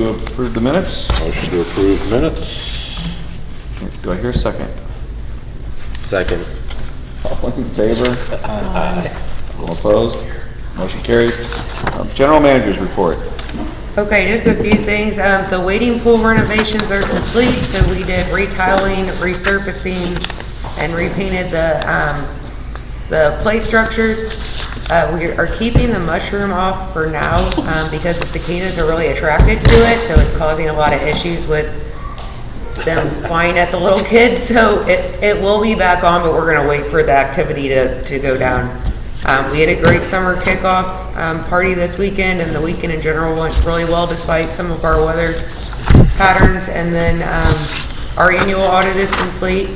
to approve the minutes. Motion to approve minutes. Do I hear a second? Second. All in favor? All opposed? Motion carries. General Manager's report. Okay, just a few things. The wading pool renovations are complete, so we did retiling, resurfacing, and repainted the play structures. We are keeping the mushroom off for now because the cicadas are really attracted to it, so it's causing a lot of issues with them flying at the little kids. So it will be back on, but we're going to wait for the activity to go down. We had a great summer kickoff party this weekend, and the weekend in general went really well despite some of our weather patterns. And then our annual audit is complete,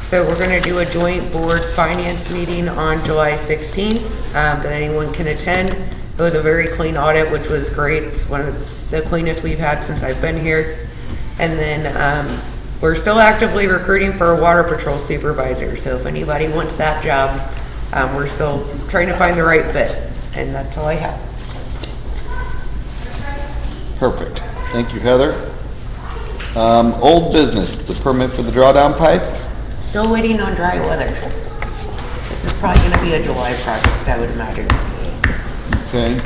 so we're going to do a joint board finance meeting on July 16th that anyone can attend. It was a very clean audit, which was great. It's one of the cleanest we've had since I've been here. And then we're still actively recruiting for a water patrol supervisor, so if anybody wants that job, we're still trying to find the right fit, and that's all I have. Perfect. Thank you, Heather. Old business, the permit for the drawdown pipe. Still waiting on dry weather. This is probably going to be a July project, I would imagine. Okay.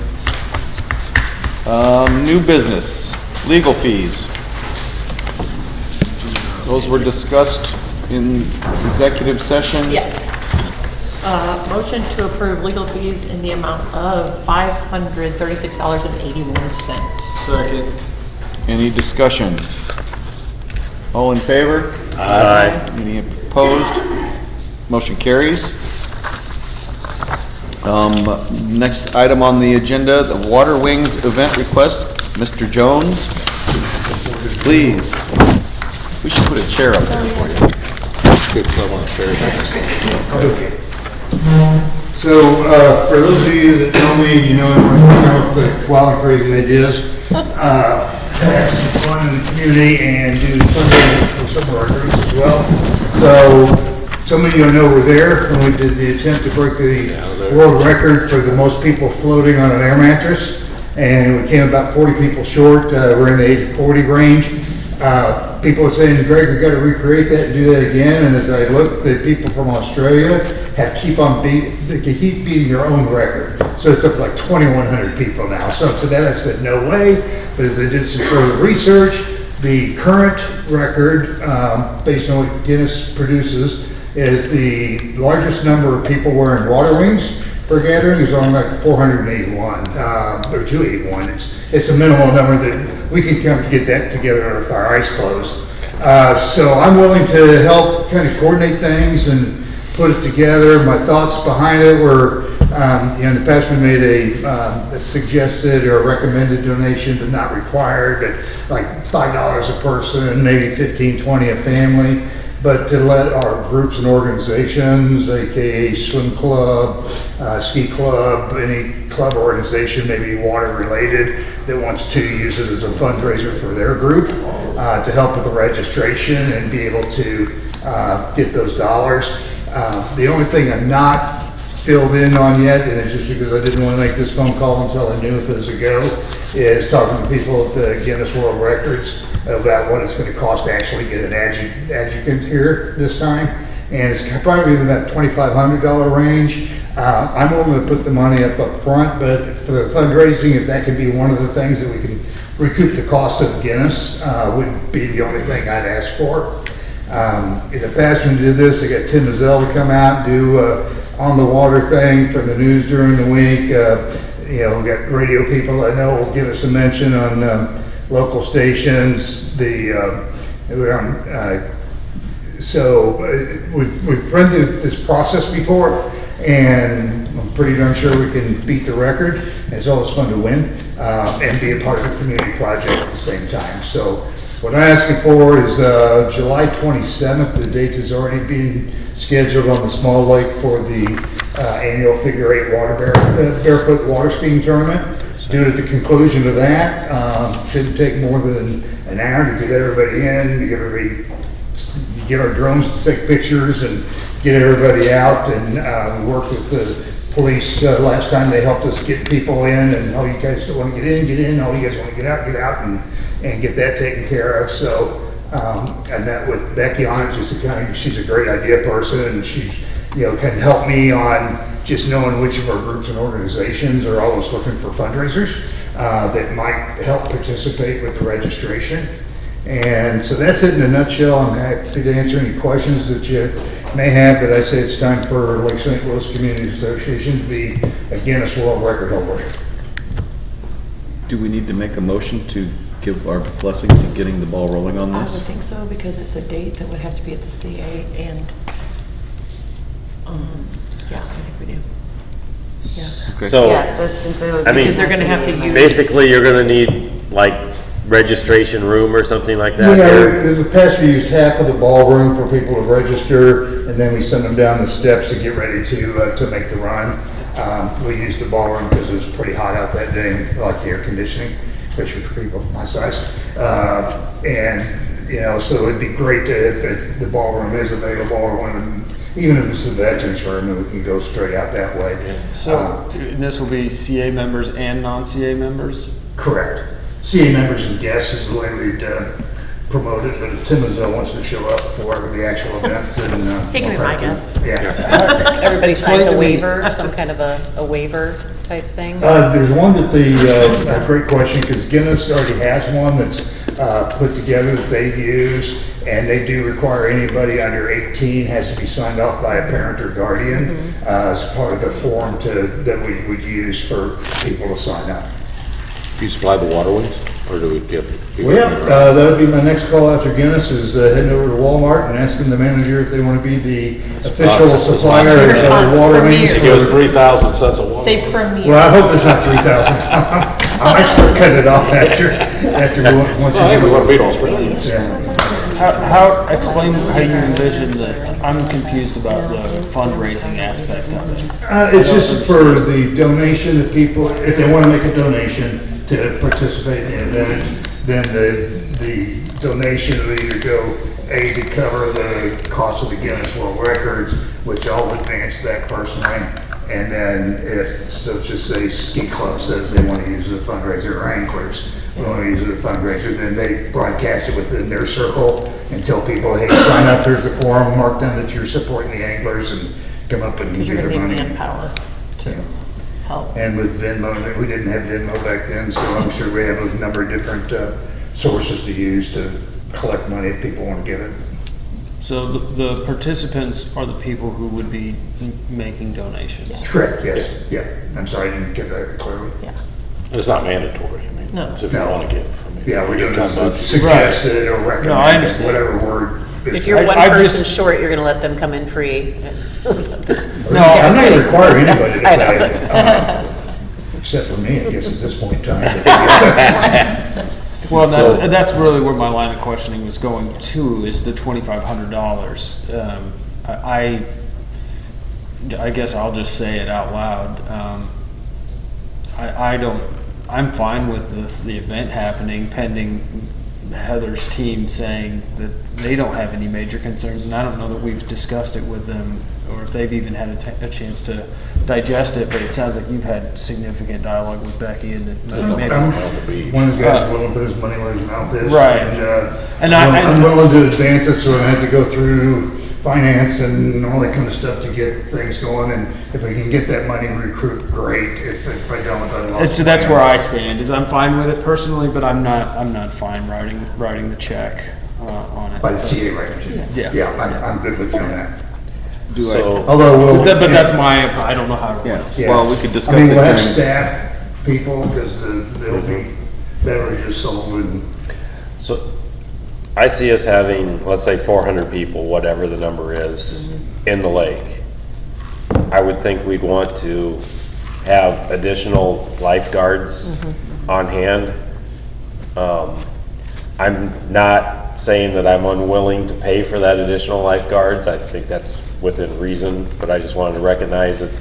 New business, legal fees. Those were discussed in executive session. Yes. Motion to approve legal fees in the amount of $536.81. Second. Any discussion? All in favor? Aye. Any opposed? Motion carries. Next item on the agenda, the Water Wings event request. Mr. Jones, please. We should put a chair up there for you. Good club on Thursday. Okay. So, for those of you that know me, you know I'm come up with wild and crazy ideas. Have some fun in the community and do fundraising for some of our groups as well. So, some of you know we're there when we did the attempt to break the world record for the most people floating on an air mattress. And we came about 40 people short. We're in the 80-40 range. People are saying, Greg, we got to recreate that and do that again. And as I look, the people from Australia keep beating their own record. So it's up like 2,100 people now. So to that I said, no way. But as I did some further research, the current record, based on what Guinness produces, is the largest number of people wearing water wings per gathering is on like 481 or 281. It's a minimal number that we can come to get that together with our eyes closed. So I'm willing to help kind of coordinate things and put it together. My thoughts behind it were, in the past we made a suggested or recommended donation, but not required, but like $5 a person, maybe 15, 20 a family. But to let our groups and organizations, aka swim club, ski club, any club organization, maybe water related, that wants to use it as a fundraiser for their group, to help with the registration and be able to get those dollars. The only thing I'm not filled in on yet, and it's just because I didn't want to make this phone call until I knew if it was a go, is talking to people at the Guinness World Records about what it's going to cost to actually get an adjuvant here this time. And it's probably in that $2,500 range. I'm willing to put the money up front, but for the fundraising, if that could be one of the things that we can recoup the cost of Guinness, would be the only thing I'd ask for. In the past when we did this, I got Tim Mazzell to come out and do on the water thing for the news during the week. We got radio people I know will give us a mention on local stations. We've run this process before, and I'm pretty darn sure we can beat the record. And it's always fun to win and be a part of a community project at the same time. So what I'm asking for is July 27th. The date has already been scheduled on the small lake for the annual figure 8 barefoot water skiing tournament. Do it at the conclusion of that. Shouldn't take more than an hour to get everybody in, get our drones to take pictures and get everybody out, and work with police, last time they helped us get people in, and, oh, you guys still wanna get in, oh, you guys wanna get out, and get that taken care of, so, I met with Becky on it, just to kind of, she's a great idea person, and she's, can help me on just knowing which of our groups and organizations are always looking for fundraisers, that might help participate with the registration. And so that's it in a nutshell. I'm happy to answer any questions that you may have, but I say it's time for Lake St. Louis Community Association to be a Guinness World Record holder. Do we need to make a motion to give our blessing to getting the ball rolling on I this? would think so, because it's a date that would have to be at the CA, and, yeah, I think we do. Yeah. Okay. So, Yeah, that's since it would I be. mean, Because they're gonna have to use- basically, you're gonna need, like, registration room or something like that Yeah, here? in the past, we used half of the ballroom for people to register, and then we send them down the steps to get ready to make the run. We used the ballroom because it was pretty hot out that day, and like the air conditioning, especially for people my size. And, so it'd be great if the ballroom is available, or even if it's the veterans room, then we can go straight out that way. So this will be CA members and non-CA members? Correct. CA members and guests is the way we'd promote it, but if Tim Izzo wants to show up for the actual event, then... He can be my guest. Yeah. Everybody signs a waiver, some kind of a waiver type thing? There's one that a great question, because Guinness already has one that's put together that they use, and they do require anybody under 18 has to be signed off by a parent or guardian as part of the form that we would use for people to sign up. Do you supply the water wings, or do we get people? Well, that would be my next call after Guinness, is heading over to Walmart and asking the manager if they want to be the official supplier of the water wings. It goes 3,000 cents a water. Say premier. Well, I hope there's not 3,000. I might start cutting it off after once Well, hey, we you want to beat Australians. Explain how you envision that. I'm confused about the fundraising aspect of it. It's just for the donation that people, if they want to make a donation to participate in the event, then the donation will either go, A, to cover the cost of the Guinness World Records, which I'll advance that personally. And then if, so just say ski club says they want to use it as a fundraiser, or anglers want to use it as a fundraiser, then they broadcast it within their circle and tell people, hey, sign up, here's the form, mark down that you're supporting the anglers, and come up and Because give you're their gonna money. need manpower to help. And with Venmo, we didn't have Venmo back then, so I'm sure we have a number of different sources to use to collect money if people want to give it. So the participants are the people who would be making donations? Correct, yes, yeah. I'm sorry, I didn't get that clearly. Yeah. It's not mandatory, I mean, No. so if you No. want to give. I mean, Yeah, we're doing $10 bucks. suggested or No, I recommended, understand. whatever word. If you're one I person just- short, you're gonna let them come in free. No, I'm not gonna require anybody to I know. pay, except for me, I guess, at this point in time. Well, that's really where my line of questioning was going to, is the $2,500. I guess I'll just say it out loud. I'm fine with the event happening pending Heather's team saying that they don't have any major concerns, and I don't know that we've discussed it with them, or if they've even had a chance to digest it, but it sounds like you've had significant dialogue with Becky, and that maybe. One of the guys is willing to put his money where his mouth is. Right. And I'm willing to advance it, so I have to go through finance and all that kind of stuff to get things going, and if we can get that money recruit, great. If I don't, then I'll. So that's where I stand, is I'm fine with it personally, but I'm not fine writing the check on it. By the CA, right? Yeah. Yeah, I'm good with you on that. So, Although we'll. But that's I don't know how to. Yeah, Yeah. well, we could discuss I mean, it we'll have during, staff people, because there'll be beverages sold and. so I see us having, let's say 400 people, whatever the number is, in the lake. I would think we'd want to have additional lifeguards on hand. I'm not saying that I'm unwilling to pay for that additional lifeguards. I think that's within reason, but I just wanted to recognize that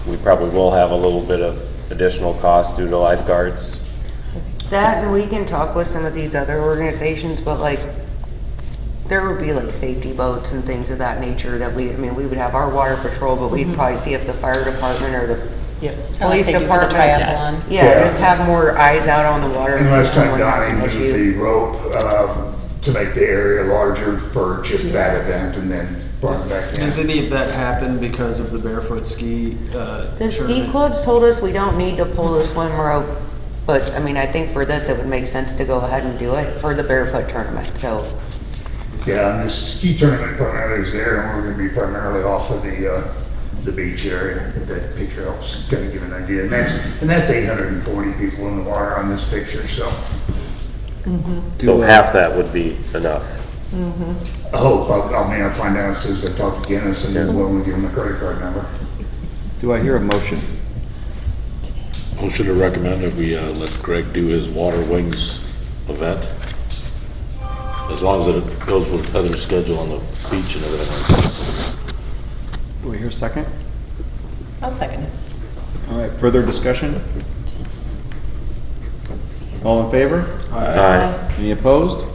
we probably will have a little bit of additional cost due to lifeguards. That, and we can talk with some of these other organizations, but like, there would be like safety boats and things of that nature that we would have our water patrol, but we'd probably see if the fire department or the Yep. police They do for the department. triathlon. Yeah, just have more eyes out on the water. And if last time someone has Donnie an moved issue. the rope, to make the area larger for just that event and then brought it back Does in. any of that happen because of the barefoot ski, The ski tournament? clubs told us we don't need to pull the swim rope, but I think for this, it would make sense to go ahead and do it for the barefoot tournament, so. Yeah, and this ski tournament primarily is there, and we're gonna be primarily off of the beach area, if that picture helps kind of give an idea. And that's 840 people in the water on this picture, so. So half that would be enough. I hope, I'll find out as soon as I talk to Guinness, and then we'll give them a credit card number. Do I hear a motion? Motion to recommend that we let Greg do his Water Wings event. As long as it goes with Heather's schedule on the beach and everything. Do we hear a second? I'll second it. All right, further discussion? All in favor? Aye. Any opposed?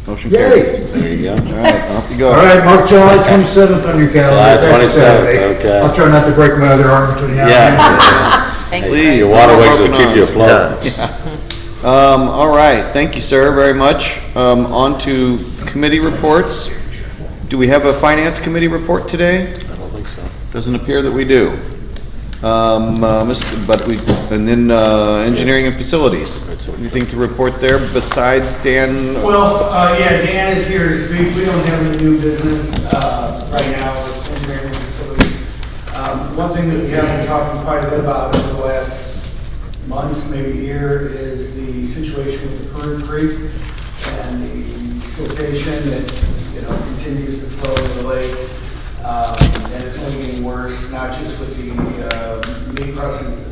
Motion Yay! carries. There you go. All right, off you go. All right, mark July 27th on your calendar. July That's a 27th, Saturday. okay. I'll try not to break my other arm between now and then. Yeah. Thank you. Please. Your Water Wings will Broken keep you arms. afloat. All right, thank you, sir, very much. On to committee reports. Do we have a finance committee report today? I don't think so. Doesn't appear that we do. Engineering and facilities. Anything to report there besides Dan? Well, yeah, Dan is here to speak. We don't have any new business right now with engineering facilities. One thing that we have been talking quite a bit about over the last months, maybe year, is the situation with the Peru Creek and the siltation that, continues to flow in the lake. And it's only getting worse, not just with the meat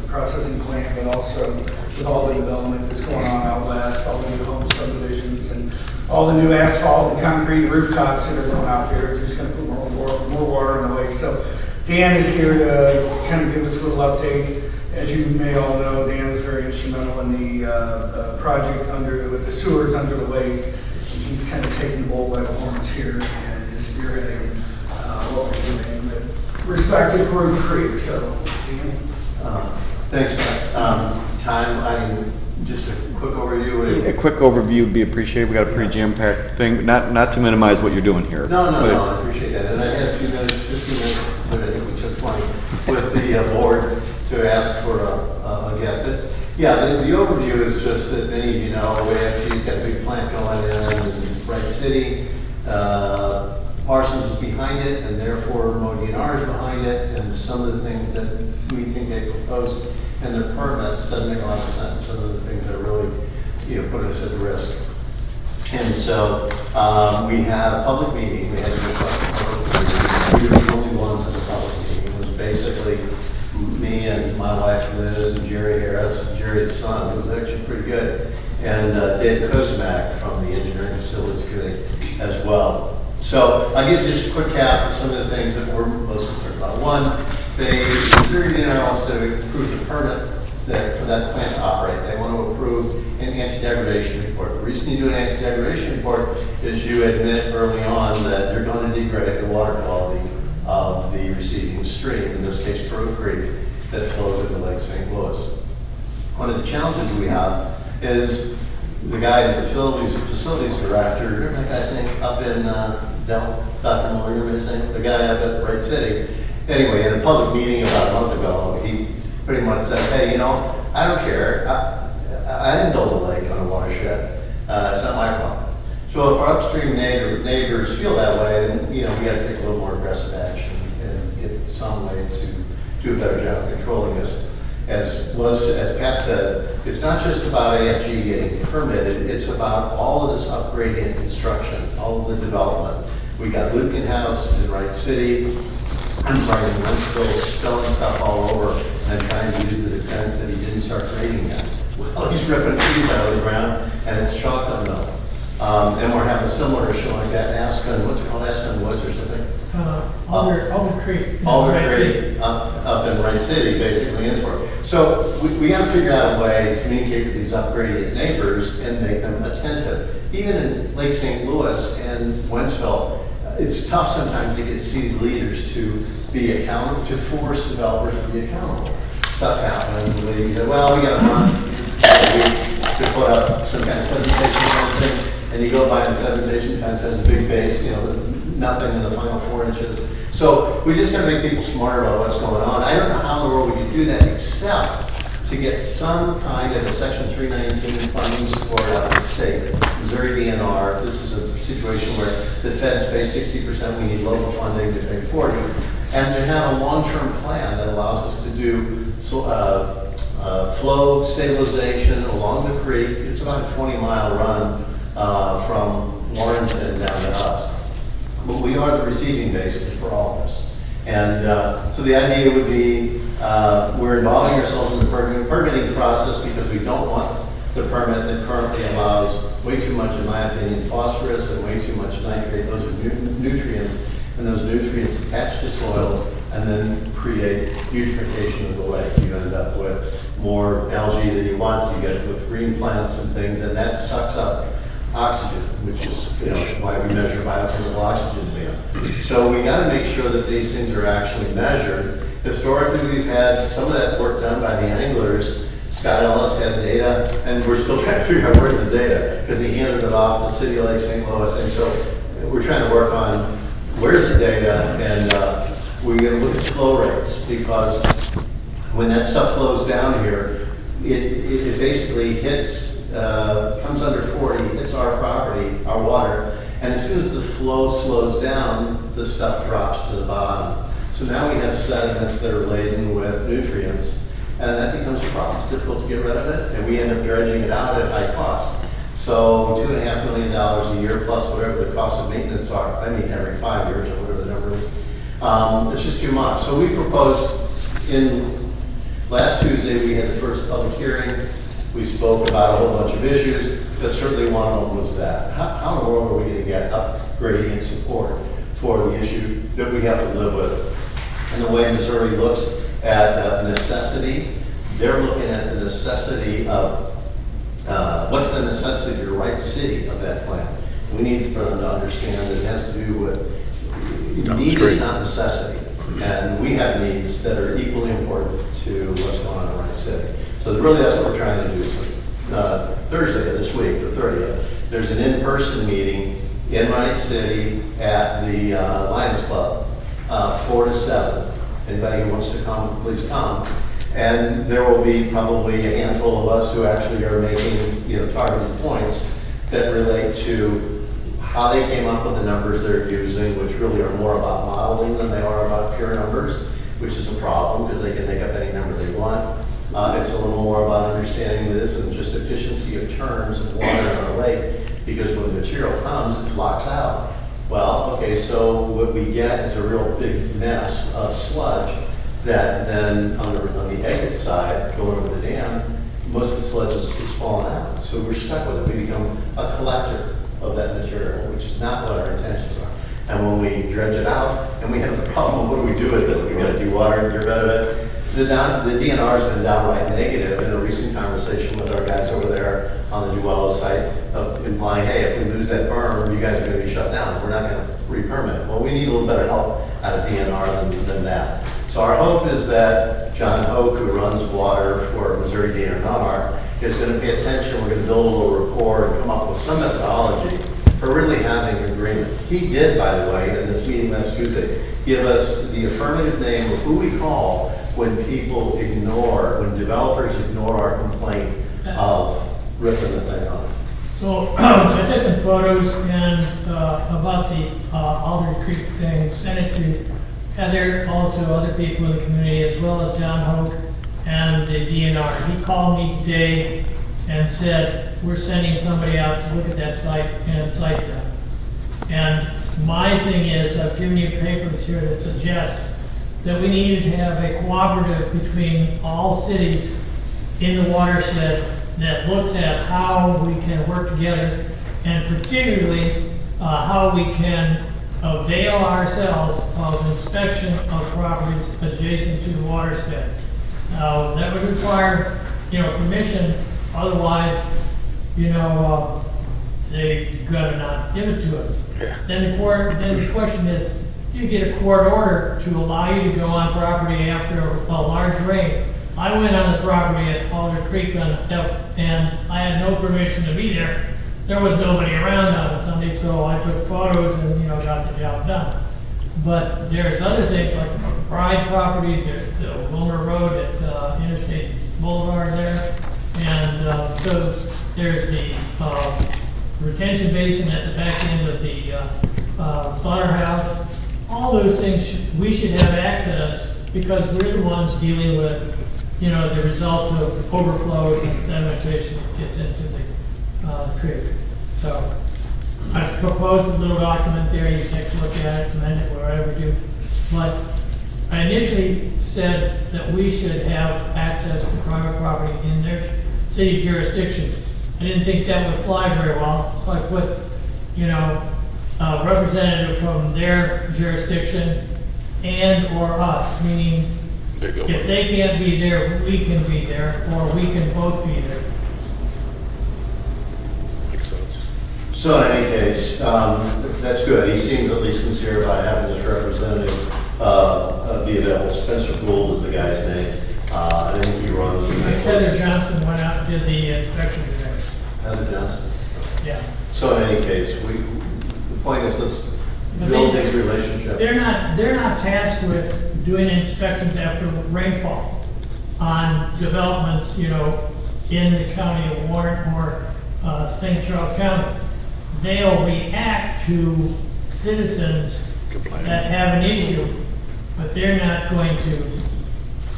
processing plant, but also with all the development that's going on out west, all the new home subdivisions and all the new asphalt and concrete rooftops that are going out there. It's just going to put more water in the lake. So Dan is here to kind of give us a little update. As you may all know, Dan was very instrumental in the project with the sewers under the lake. And he's kind of taking the bull by the horns here and is spearheading what we're doing with respect to Peru Creek. So, Dan. Thanks, Matt. Just a quick overview. A quick overview would be appreciated. We got a pretty jam-packed thing, not to minimize what you're doing here. No, but- I appreciate that. And I had a few minutes, 15 minutes, but I think we took 20 with the board to ask for a get. But yeah, the overview is just that many of you know, AFG's got a big plant going in Bright City. Parsons is behind it, and therefore MoDNR is behind it, and some of the things that we think they proposed and their permits doesn't make a lot of sense. Some of the things that really, put us at risk. And so we had a public meeting. We had a public meeting. We were the only ones at the public meeting. It was basically me and my wife Liz and Jerry Harris, Jerry's son, who was actually pretty good, and Dave Kozemak from the Engineering Facilities Committee as well. So I'll give you just a quick cap of some of the things that we're most concerned about. One, the DNR wants to approve the permit for that plant to operate. They want to approve an anti-degradation report. The reason you do an anti-degradation report is you admit early on that you're going to degrade the water quality of the receiving stream, in this case Peru Creek, that flows into Lake St. Louis. One of the challenges we have is the guy who's the facilities director, remember that guy's name up in Dell, Dr. Moore, remember his name? The guy up at Bright City. Anyway, in a public meeting about a month ago, he pretty much said, hey, I don't care. I didn't build a lake on a watershed. It's not my problem. So if our upstream neighbors feel that way, then, we got to take a little more aggressive action and get some way to do a better job of controlling this. As Pat said, it's not just about AFG getting permitted, it's about all of this upgrading and construction, all of the development. We got Lucan House in Wright City. I'm sorry, in Wentzville, spilling stuff all over and trying to use the defense that he didn't start grading yet. Well, he's ripping trees out of the ground and it's chalk on them. And we're having a similar issue like that in Aspen, what's it called, Aspen Woods or something? Alder Creek. Alder Right City. Creek, up in Wright City, basically Innsbruck. So we gotta figure out a way to communicate with these upgraded neighbors and make them attentive. Even in Lake St. Louis and Wentzville, it's tough sometimes to get city leaders to be accountable, to force developers to be accountable. Stuff happens, where you say, well, we got a month to put up some kind of sedimentation fencing, and you go by and the sedimentation fence has a big base, nothing in the final 4 inches. So we just gotta make people smarter about what's going on. I don't know how in the world we could do that except to get some kind of a Section 319 funding support out of the state. Missouri DNR, this is a situation where the feds pay 60%, we need local funding to pay 40%. And to have a long-term plan that allows us to do flow stabilization along the creek. It's about a 20-mile run from Warrenton down to us. But we are the receiving basis for all of this. And so the idea would be we're involving ourselves in the permitting process because we don't want the permit that currently allows way too much, in my opinion, phosphorus and way too much nitrate. Those are nutrients, and those nutrients attach to soils and then create eutrophication of the lake. You end up with more algae than you want. You get it with green plants and things, and that sucks up oxygen, which is why we measure biochemical oxygen. So we got to make sure that these things are actually measured. Historically, we've had some of that work done by the anglers. Scott Ellis had data, and we're still trying to figure out where's the data, because he handed it off to City of Lake St. Louis. And so we're trying to work on where's the data, and we're going to look at flow rates, because when that stuff flows down here, it basically hits, comes under 40, hits our property, our water, and as soon as the flow slows down, the stuff drops to the bottom. So now we have sediments that are laden with nutrients, and that becomes a problem. It's difficult to get rid of it, and we end up dredging it out at high cost. So $2.5 million a year plus whatever the cost of maintenance are, I mean every 5 years or whatever the number is, it's just too much. So we proposed last Tuesday, we had the first public hearing. We spoke about a whole bunch of issues, but certainly one of them was that. How in the world are we going to get upgrading and support for the issue that we have to live with? And the way Missouri looks at necessity, they're looking at the necessity of, what's the necessity to Wright City of that plan? We need for them to understand that it has to do with, need is not necessity. And we have needs that are equally important to what's going on in Wright City. So really that's what we're trying to do. So, Thursday of this week, the 30th, there's an in-person meeting in Wright City at the Lions Club, 4 to 7. Anybody who wants to come, please come. And there will be probably a handful of us who actually are making, targeted points that relate to how they came up with the numbers they're using, which really are more about modeling than they are about pure numbers, which is a problem because they can make up any number they want. It's a little more about understanding that this isn't just efficiency of turns of water in our lake, because when the material comes, it flocks out. Well, okay, so what we get is a real big mess of sludge that then on the exit side, going over the dam, most of the sludge is falling out. So we're stuck with it. We become a collector of that material, which is not what our intentions are. And when we dredge it out, and we have the problem, what do we do with it? We got to dewater it, get rid of it. The DNR has been downright negative in a recent conversation with our guys over there on the Duello site, of implying, hey, if we lose that berm, you guys are going to be shut down. We're not going to re-permit. Well, we need a little better help out of DNR than that. So our hope is that John Hoke, who runs water for Missouri DNR, is going to pay attention. We're going to build a little rapport and come up with some methodology for really having an agreement. He did, by the way, in this meeting last Tuesday, give us the affirmative name of who we call when people ignore, when developers ignore our complaint of ripping the thing off. So I took some photos and about the Alder Creek thing, sent it to Heather, also other people in the community, as well as John Hoke and the DNR. He called me today and said, we're sending somebody out to look at that site and cite them. And my thing is, I've given you papers here that suggest that we need to have a cooperative between all cities in the watershed that looks at how we can work together, and particularly how we can of Dale ourselves of inspection of properties adjacent to the watershed. Now, that would require, permission, otherwise, they gotta not give it to us. Then the question is, you get a court order to allow you to go on property after a large rain. I went on the property at Alder Creek and I had no permission to be there. There was nobody around on Sunday, so I took photos and, got the job done. But there's other things like the McBride property, there's the Wilmer Road at Interstate Boulevard there. And so there's the retention basin at the back end of the slaughterhouse. All those things, we should have access because we're the ones dealing with, the result of overflows and sedimentation that gets into the creek. So I've proposed a little document there, you take a look at it, amend it, whatever you do. But I initially said that we should have access to private property in their city jurisdictions. I didn't think that would fly very well. It's like with, a representative from their jurisdiction and or us, meaning if they can't be there, we can be there, or we can both be there. So in any case, that's good. He seems at least sincere about having this representative be available. Spencer Gould is the guy's name. I think he runs the St. Heather Louis. Johnson went out and did the inspection today. Heather Johnson. Yeah. So in any case, the point is let's build this relationship. They're not tasked with doing inspections after rainfall on developments, in the county of Warren or St. Charles County. They'll react to citizens that have an issue, but they're not going to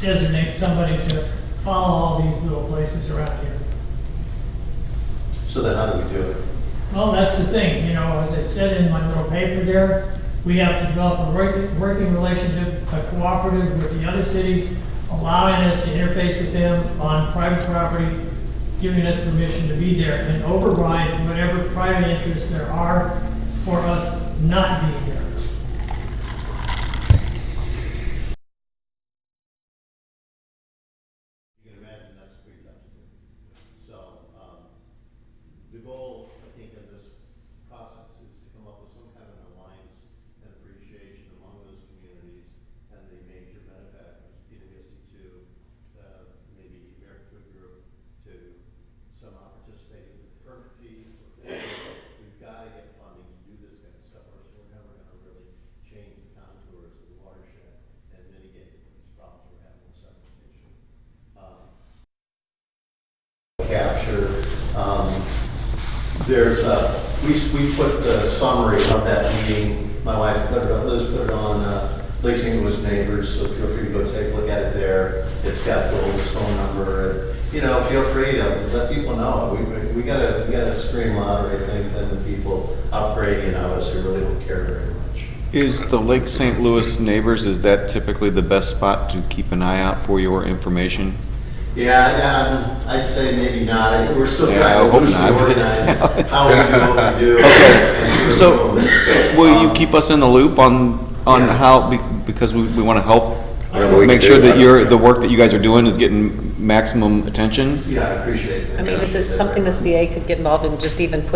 designate somebody to follow all these little places around here. So then how do we do it? Well, that's the thing, as I said in my little paper there, we have to develop a working relationship, a cooperative with the other cities, allowing us to interface with them on private property, giving us permission to be there and override whatever private interests there are for us not being there. You can imagine that's pretty tough to do. So, the goal, I think, in this process is to come up with some kind of an alliance and appreciation among those communities and the major benefactors, PWSD2, maybe American Food Group, to somehow participate in the permit fees. We've got to get funding to do this kind of stuff, or we're never going to really change the contours of the watershed and mitigate these problems we're having with sedimentation. Capture. We put the summary of that meeting. My wife put it on, Liz put it on Lake St. Louis Neighbors, so feel free to go take a look at it there. It's got Bill's phone number, and feel free to let people know. We gotta scream louder, I think, than the people upgrading of us who really don't care very much. Is the Lake St. Louis Neighbors, is that typically the best spot to keep an eye out for your information? Yeah, I'd say maybe not. We're still Yeah, trying I to hope loosely not. organize how we do what we do. Okay, so will you keep us in the loop on Yeah. how, because we want to help Whatever we make can sure do. that the work that you guys are doing is getting maximum attention? Yeah, I appreciate it. I mean, is it something the CA could get involved in, just even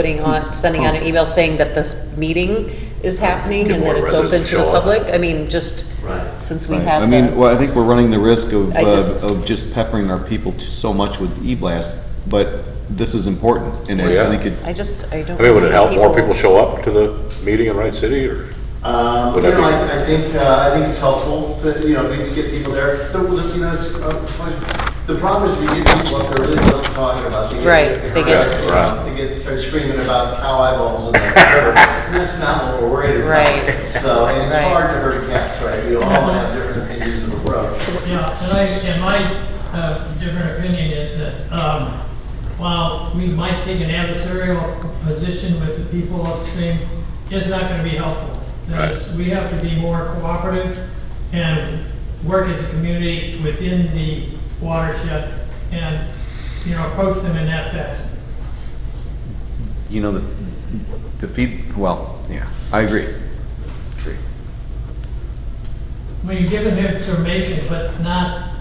sending out an email saying that this meeting is happening Get and that more it's open residents to the show up. public? I mean, just Right. since we Right. have I mean, the, well, I think we're running the risk of I just- peppering our people so much with e-blast, but this is important, and Well, yeah. I think it, I don't. I mean, would it help more people show up to the meeting in Wright City, or? Would that be- I think it's helpful that, to get people there. The problem is we get people up there really love talking about. Right, they get- They start screaming about cow eyeballs in the river, and that's not what we're worried about. Right. So, and it's Right. hard to herd cats, right? We all have different opinions of approach. Yeah, and my different opinion is that, while we might take an adversarial position with the people upstream, it's not gonna be helpful. That is, we have to be more cooperative and work as a community within the watershed and, approach them in that fashion. well, yeah, I agree. when you give them information, but not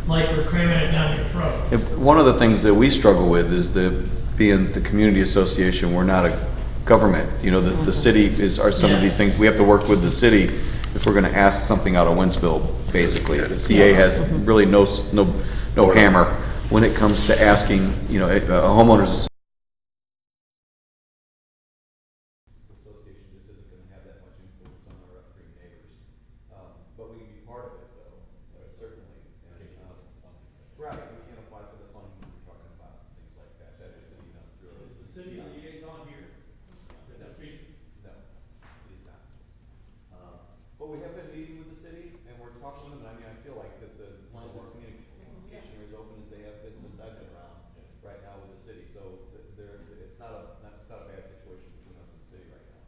like we're cramming it down your throat. One of the things that we struggle with is being the community association, we're not a government. You know, the city are some of these things, we have to work with the city if we're gonna ask something out of Wentzville, basically. The CA has really no hammer when it comes to asking, you know, a homeowners association just isn't gonna have that much influence on our upstream neighbors. But we can be part of it though, certainly. Right, we can't apply for the funding we were talking about, things like that. That is to be done through. Is the city liaison here? No, he's not. But we have been meeting with the city and we're talking with them, and I mean, I feel like that the lines of communication are as open as they have been since I've been around right now with the city. So it's not a bad situation between us and the city right now.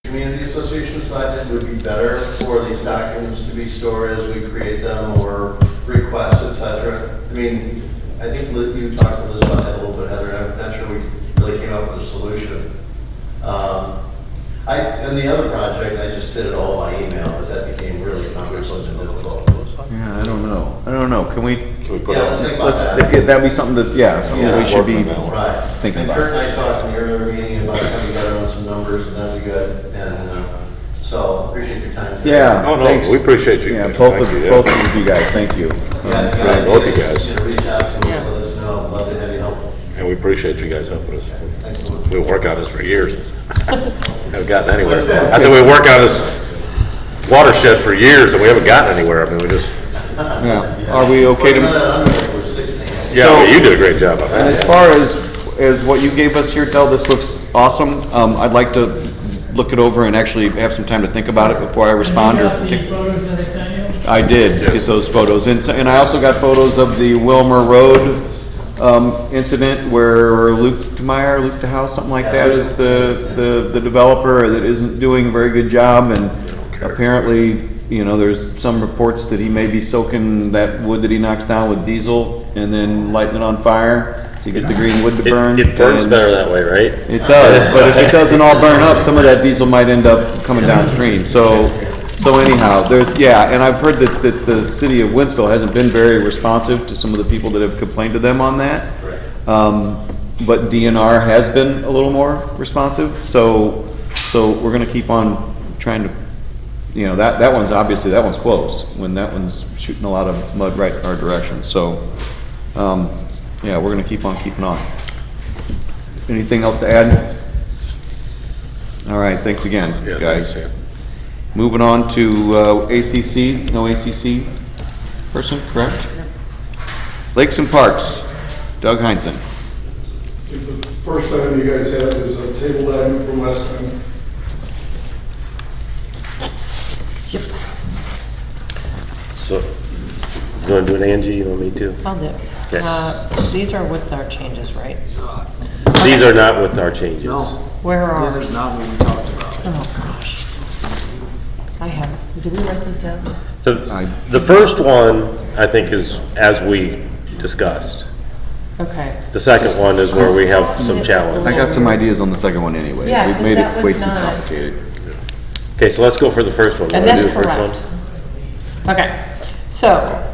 Community association side, it would be better for these documents to be stored as we create them or requests, et cetera. I mean, I think you talked to Liz about that a little bit, Heather, and I'm not sure we really came up with a solution. And the other project, I just did it all by email, but that became really cumbersome and difficult. Yeah, I don't know. Can we put it on? Let's think about that. That'd be something something we should be Right. thinking And about. Kurt and I talked in the earlier meeting about coming together on some numbers, and that'd be good. And so appreciate your time. Yeah, Oh, no, thanks. we appreciate you. Yeah, Thank both you, of you guys, thank you. Yeah, both you guys. Reach out to us, let us know. Love to have you help. And we appreciate you guys helping us. Thanks so much. We've been working on this for years. Haven't gotten anywhere. I said we work on this watershed for years and we haven't gotten anywhere. I mean, we just, Yeah, are we okay to? It was 16. yeah, So- well, you did a great job on And as that. far as what you gave us here, Del, this looks awesome. I'd like to look it over and actually have some time to think about it before I respond. You got the photos that I sent you? I did get those photos, and I also got photos of the Wilmer Road incident where Luke DeHouse, something like that, is the developer that isn't doing a very good job, and apparently, you know, there's some reports that he may be soaking that wood that he knocks down with diesel and then lighting it on fire to get the green wood to burn. It burns And better that way, right? It does, but if it doesn't all burn up, some of that diesel might end up coming downstream. So anyhow, and I've heard that the city of Wentzville hasn't been very responsive to some of the people that have complained to them on that. But DNR has been a little more responsive, so we're gonna keep on trying to, you know, that one's closed, when that one's shooting a lot of mud right in our direction, so, yeah, we're gonna keep on keeping on. Anything else to add? All right, thanks again, Yeah, guys. thanks, Sam. Moving on to ACC, no ACC person, correct? Lakes and Parks, Doug Heinzen. The first item you guys have is a table item from last time. So, you wanna do it, Angie? You want me to? I'll do. Okay. These are with our changes, right? These are not with our changes. Where are ours? This is not what we talked about. Oh, gosh. I have, did we write those down? So, the first one, I think, is as we discussed. Okay. The second one is where we have some I challenge. got some ideas on the second one anyway. Yeah, We've made that it way was too not- complicated. Okay, so let's go for the first one. And Wanna do that's the first one? correct. Okay, so,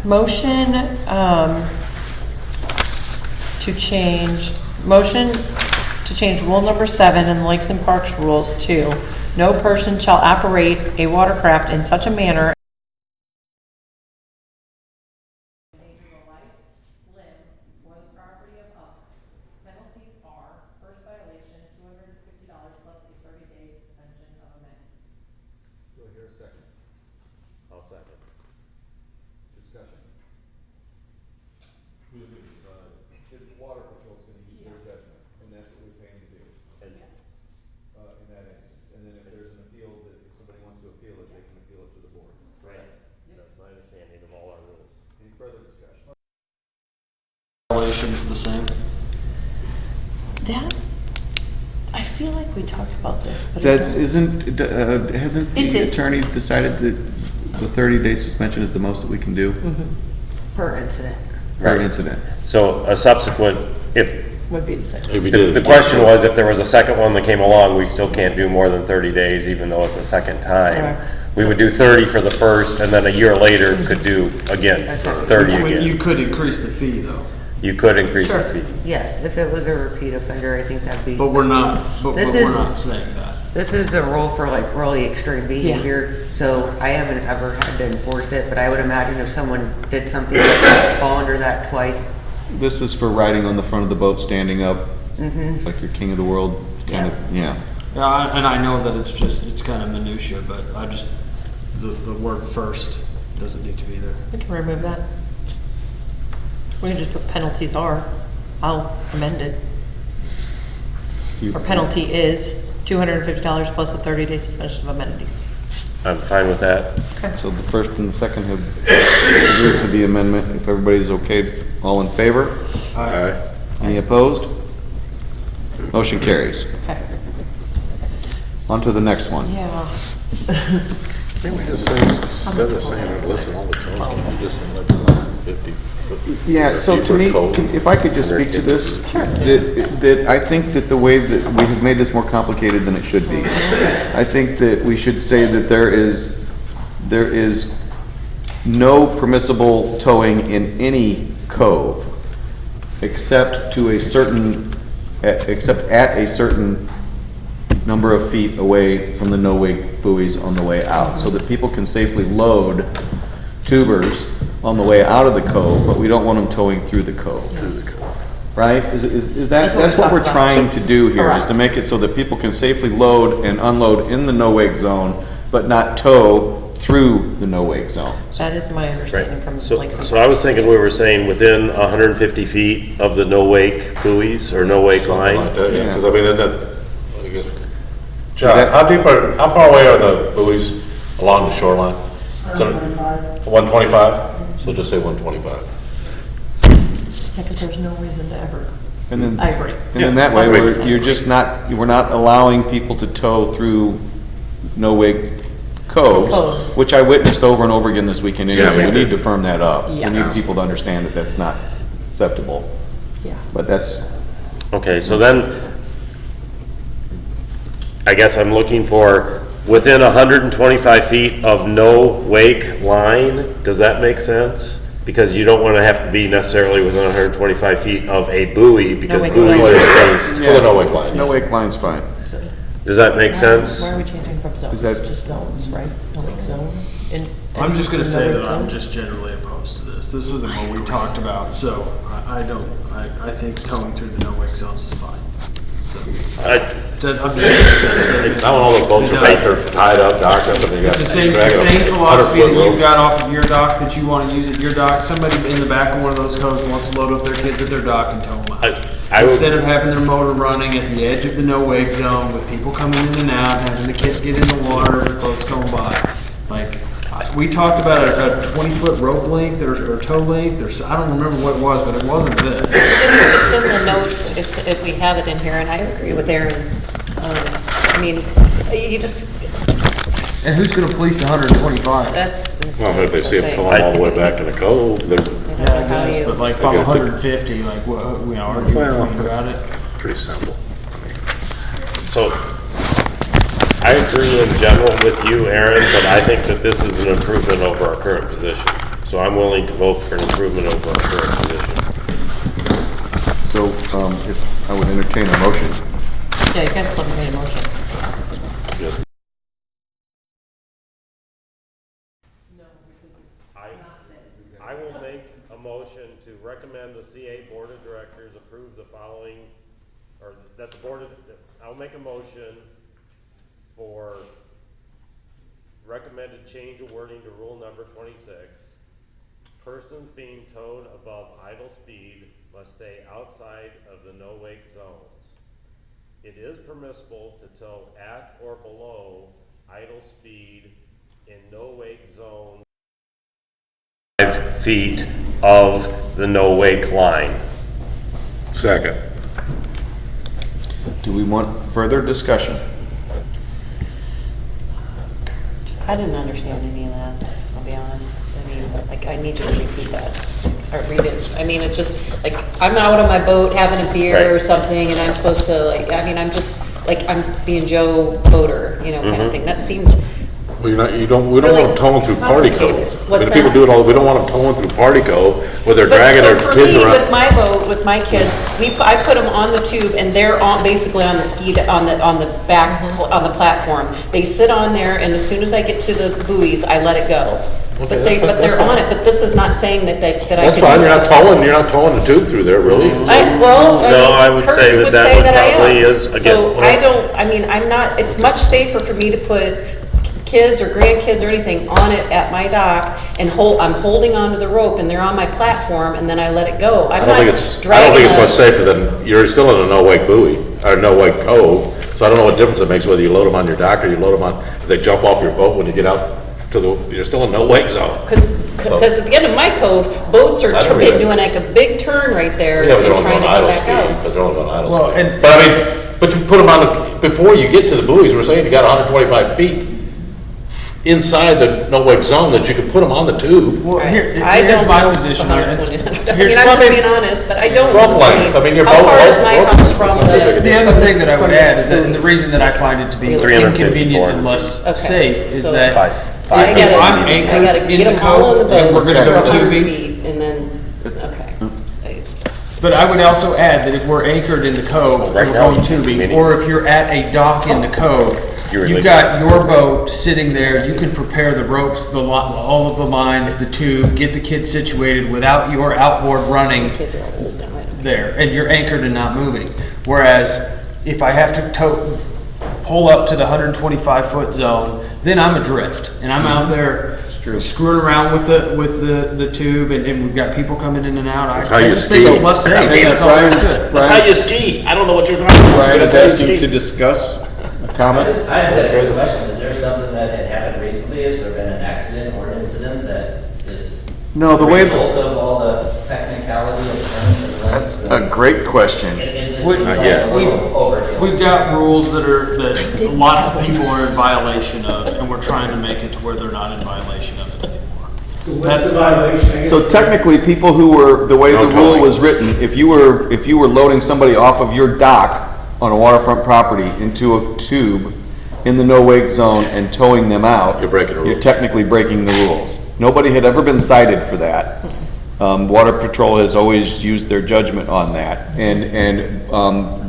motion, to change rule number 7 in the Lakes and Parks rules to, no person shall operate a watercraft in such a manner penalties are, first violation, $250 plus a 30-day suspension of amendment. Do I hear a second? I'll second. Discussion. The water patrol's gonna use their judgment, and that's what we're paying to do. Yes. In that instance, and then if there's an appeal, that if somebody wants to appeal it, they can appeal it to the board. Right. That's my understanding of all our rules. Any further discussion? Violations the same? That, I feel like we talked about this, but. I That's, don't- hasn't It's the a- attorney decided that the 30-day suspension is the most that we can do Per incident. per incident? So a subsequent, if, Would be the same. If we did the it question was, if there was a second one that came along, we still can't do more than 30 days, even though it's a second time. Correct. We would do 30 for the first, and then a year later could do again, 30 again. You could increase the fee though, You could increase the Sure. fee. Yes, if it was a repeat offender, I think that'd be, but we're not, but This we're is- not saying that. this is a rule for like really extreme behavior, so I haven't ever had to enforce it, but I would imagine if someone did something that would fall under that twice, This is for riding on the front of the boat, standing up, like you're king of the world, kind of, yeah. Yeah, and I know that it's kind of minutia, but I just, the word first doesn't need to be there. We can remove that. We can just put penalties are. I'll amend it. You- Our penalty is $250 plus a 30-day suspension of amenities. I'm fine with that. So the first and the second have agreed to the amendment. If everybody's okay, all in favor? Aye. Any opposed? Motion carries. Okay. On to the next one. Yeah. Can't we just say, instead of saying, listen, all the code, can we just say, like, 150? Yeah, so to me, if I could just speak to this, that I think that the way that we have made this more complicated than it should be. I think that we should say that there is no permissible towing in any cove except to a certain, except at a certain number of feet away from the no-wake buoys on the way out, so that people can safely load tubers on the way out of the cove, but we don't want them towing through the cove. Right? Is that, that's what we're trying to do here, is to make it so that people can safely load and unload in the no-wake zone, but not tow through the no-wake zone. That is my understanding from So, Lakes and so I was thinking we were saying within 150 feet of the no-wake buoys or no-wake line. Like that, yeah, because I mean, I guess. John, John, how far away are the buoys along the shoreline? 125? So just say 125. Yeah, because there's no reason to ever, And then, I agree. and then that way, you're just not, we're not allowing people to tow through no-wake coves, Coves. which I witnessed over and over again this weekend, Yeah, and we me need too. to firm that up. We Yeah. need people to understand that that's not acceptable, Yeah. but that's, Okay, so then, I guess I'm looking for within 125 feet of no-wake line. Does that make sense? Because you don't want to have to be necessarily within 125 feet of a buoy, because No-wake buoys zone. are spaced. For the no-wake line. no-wake line's fine. Does that make sense? Why are we changing from zones? Is that- Just zones, right? No-wake zone? I'm just gonna say no-wake that I'm zone? just generally opposed to this. This isn't what we talked about, so I think towing through the no-wake zones is fine. So, I- I'm just. Now when all the boats are back, they're tied up, docked up, and they got. It's the same dragging a philosophy 100-foot that rope. you've got off of your dock that you want to use at your dock. Somebody in the back of one of those coves wants to load up their kids at their dock and tow them out. I would- Instead of having their motor running at the edge of the no-wake zone with people coming in and out, having the kids get in the water, the boats going by. Like, we talked about a 20-foot rope length or tow length, or, I don't remember what it was, but it wasn't this. It's in the notes, we have it in here, and I agree with Aaron. I mean, you just, And who's gonna police 125? that's. Well, but if they see it thing. pulling all the way back in the cove, they're I don't Yeah, know I how guess, you- but like about 150, like, what, we argue about it. pretty simple. So, I agree in general with you, Aaron, but I think that this is an improvement over our current position. So I'm willing to vote for an improvement over our current position. So, if I would entertain a motion. Yeah, you guys still made a motion. Just I will make a motion to recommend the CA Board of Directors approve the following, or that the Board of, I'll make a motion for recommended change of wording to rule number 26. Persons being towed above idle speed must stay outside of the no-wake zones. It is permissible to tow at or below idle speed in no-wake zones 5 feet of the no-wake line. second. Do we want further discussion? I didn't understand any of that, I'll be honest. I mean, like, I need you to repeat that, or read it. I mean, it's just, like, I'm out on my boat having a beer or something, and I'm supposed to, like, I mean, I'm just, like, I'm being Joe Boater, you know, kind of thing. That seemed Well, we don't want them towing through Party Cove. Complicated. I mean, What's the people that? do it all, we don't want them towing through Party Cove where they're dragging their But kids so for me, around. with my boat, with my kids, I put them on the tube and they're on, basically on the on the back, on the platform. They sit on there and as soon as I get to the buoys, I let it go. But they're on it, but this is not saying that I can That's do fine, that. you're not towing the tube through there, really. No, I would Kurt say that say would I am. probably is, So again, I don't, I mean, I'm not, it's much safer for me to put kids or grandkids or anything on it at my dock and I'm holding onto the rope and they're on my platform and then I let it go. I'm I don't not think it's dragging much a, safer than, you're still in a no-wake buoy, or no-wake cove, so I don't know what difference it makes whether you load them on your dock or you load them on, if they jump off your boat when you get out to you're still in no-wake zone. because at the end of my cove, boats are That's what I mean. doing like a big turn right there Yeah, and but they're only trying going to idle get back speed, out. but they're only going idle Well, speed. and- But I mean, but you put them on before you get to the buoys, we're saying you got 125 feet inside the no-wake zone that you can put them on the tube. Well, I here's don't my know position on it. 120. I Here's- mean, I'm just being honest, but I don't Rope know. length. I mean, your How boat- far is boat- my boat- house from the? The other thing that I would add is that, and the reason that I find it to be 350, inconvenient and 400. less Okay, safe is so- that I if gotta, I'm I anchored gotta in get the them all on the cove and boat we're for gonna go 100 tubing, feet and then, okay. but I would also add that if we're anchored in the cove, and Right we're now, going tubing, mini. or if you're at a dock in the cove, You're you've like- got your boat sitting there, you can prepare the ropes, all of the lines, the tube, get the kids situated without your outboard running Kids are all old now, I don't. there, and you're anchored and not moving. Whereas if I have to pull up to the 125-foot zone, then I'm adrift, and I'm out there screwing around with the tube, and we've got people coming in and out. how I you just think it's ski. less safe. Hang on, That's all there is Brian- to it. That's how you ski. I don't know what you're talking about. Brian is That's how you asking ski. to discuss I comments. just had a quick question. Is there something that had happened recently? Has there been an accident or an incident that is No, the way, result of all the technicality of terms and lengths? that's a great question. It just We- seems like yeah. a little overkill. We've got rules that lots of people are in violation of, and we're trying to make it to where they're not in violation of it anymore. So what's the violation? I guess So technically, people who were, the way the No rule towing. was written, if you were loading somebody off of your dock on a waterfront property into a tube in the no-wake zone and towing them out. You're breaking the You're rules. technically breaking the rules. Nobody had ever been cited for that. Water Patrol has always used their judgment on that.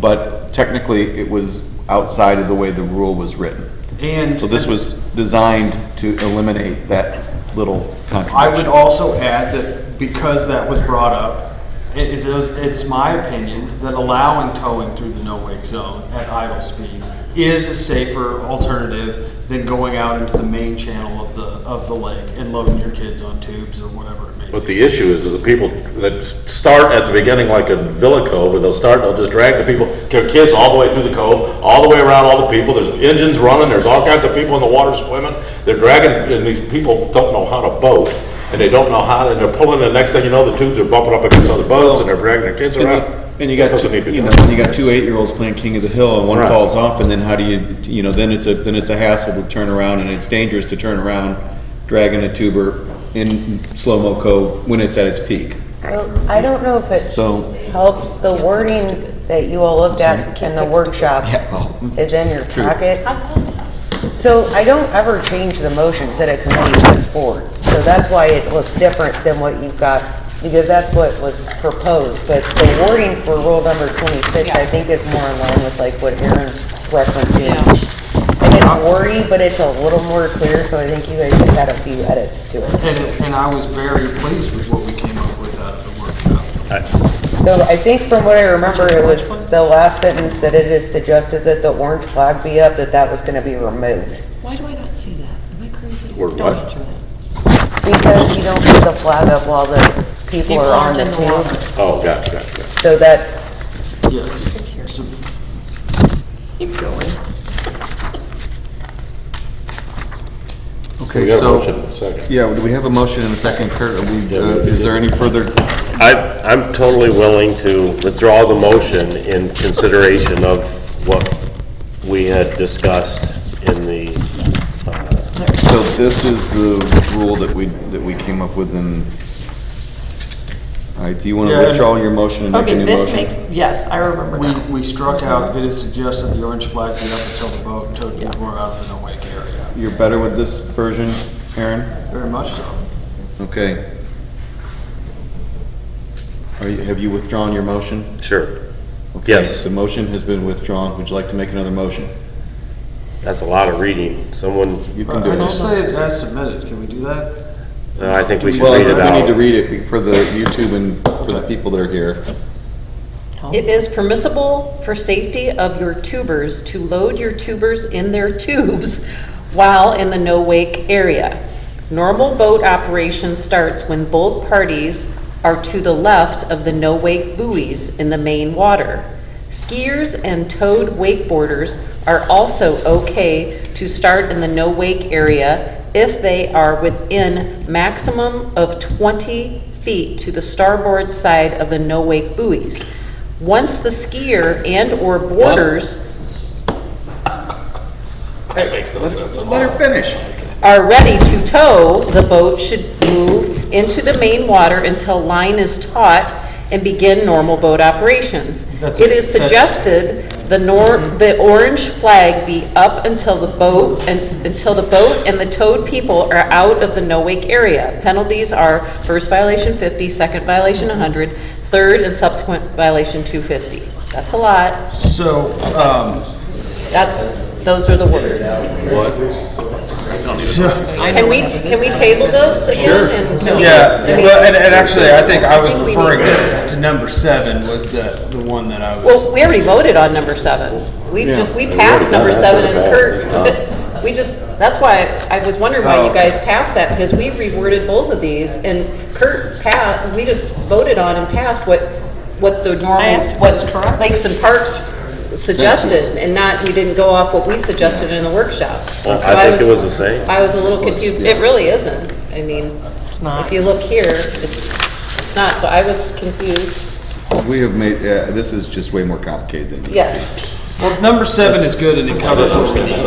But technically, it was outside of the way the rule was written. And So this was designed to eliminate that little I would contradiction. also add that because that was brought up, it's my opinion that allowing towing through the no-wake zone at idle speed is a safer alternative than going out into the main channel of the lake and loading your kids on tubes or whatever it may be. But the issue is the people that start at the beginning like in Villa Cove, where they'll just drag the people, their kids all the way through the cove, all the way around all the people, there's engines running, there's all kinds of people in the water swimming, they're dragging, and these people don't know how to boat, and they don't know how, and they're pulling, and the next thing you know, the tubes are bumping up against other boats, and they're dragging their kids around. And you got, Doesn't need to be you know, done. you got two 8-year-olds playing King of the Hill and one Right. falls off, and then how do you know, then it's a hassle to turn around, and it's dangerous to turn around dragging a tuber in slow-mo cove when it's at its peak. Well, I don't know if it So, helps, the wording that you all looked at in the workshop well, is in your true. packet. So I don't ever change the motions that a committee puts forward. So that's why it looks different than what you've got, because that's what was proposed. But the wording for rule number 26, I think is more in line with like what Aaron's referencing. And it's wordy, but it's a little more clear, so I think you guys just had a few edits to it. And I was very pleased with what we came up with out of the workshop. So I think from what I remember, it was the last sentence that it is suggested that the orange flag be up, that was gonna be removed. Why do I not see that? Am I crazy? Word Don't what? answer that. Because you don't put the flag up while the people are on the aren't in the water. tube. Oh, gotcha. So that, Yes. So- Keep going. We Okay, got a so, motion in a second. yeah, do we have a motion and a second, Kurt? Is there any further? I'm totally willing to withdraw the motion in consideration of what we had discussed in the, So this is the rule that we came up with in, all right, do you want to Yeah. withdraw your motion and make a Okay, new this motion? makes, yes, I remember that. We struck out, it is suggested the orange flag be up until the boat and towed people are out of the no-wake area. you're better with this version, Aaron? Very much so. Okay. Have you withdrawn your motion? Sure. Okay, Yes. the motion has been withdrawn. Would you like to make another motion? That's a lot of reading. Someone, You can do I just it. say it as submitted, can we do that? I think we should Well, read it we need to out. read it for the YouTube and for the people that are here. It is permissible for safety of your tubers to load your tubers in their tubes while in the no-wake area. Normal boat operation starts when both parties are to the left of the no-wake buoys in the main water. Skiers and towed wakeboarders are also okay to start in the no-wake area if they are within maximum of 20 feet to the starboard side of the no-wake buoys. Once the skier and/or boarders That makes no sense. Let her finish. are ready to tow, the boat should move into the main water until line is taut and begin normal boat operations. It is suggested the orange flag be up until the boat and the towed people are out of the no-wake area. Penalties are first violation 50, second violation 100, third and subsequent violation 250. That's a lot. So, Those are the words. Can we table this again? Sure. And can we- yeah, I mean- well, and actually, I think I was I think we referring need to number 7 was the one that I was. Well, we already voted on number 7. We passed number 7 as Kurt. That's why I was wondering why you guys passed that, because we reworded both of these, and we just voted on and passed what the normal, what Lakes and Parks suggested, and we didn't go off what we suggested in the workshop. Well, So I think it was the same. I was a little confused. It really isn't. I mean, not. if you look here, it's not, so I was confused. We have made, this is just way more complicated than this. Yes. Well, number 7 is good and it covers what we need.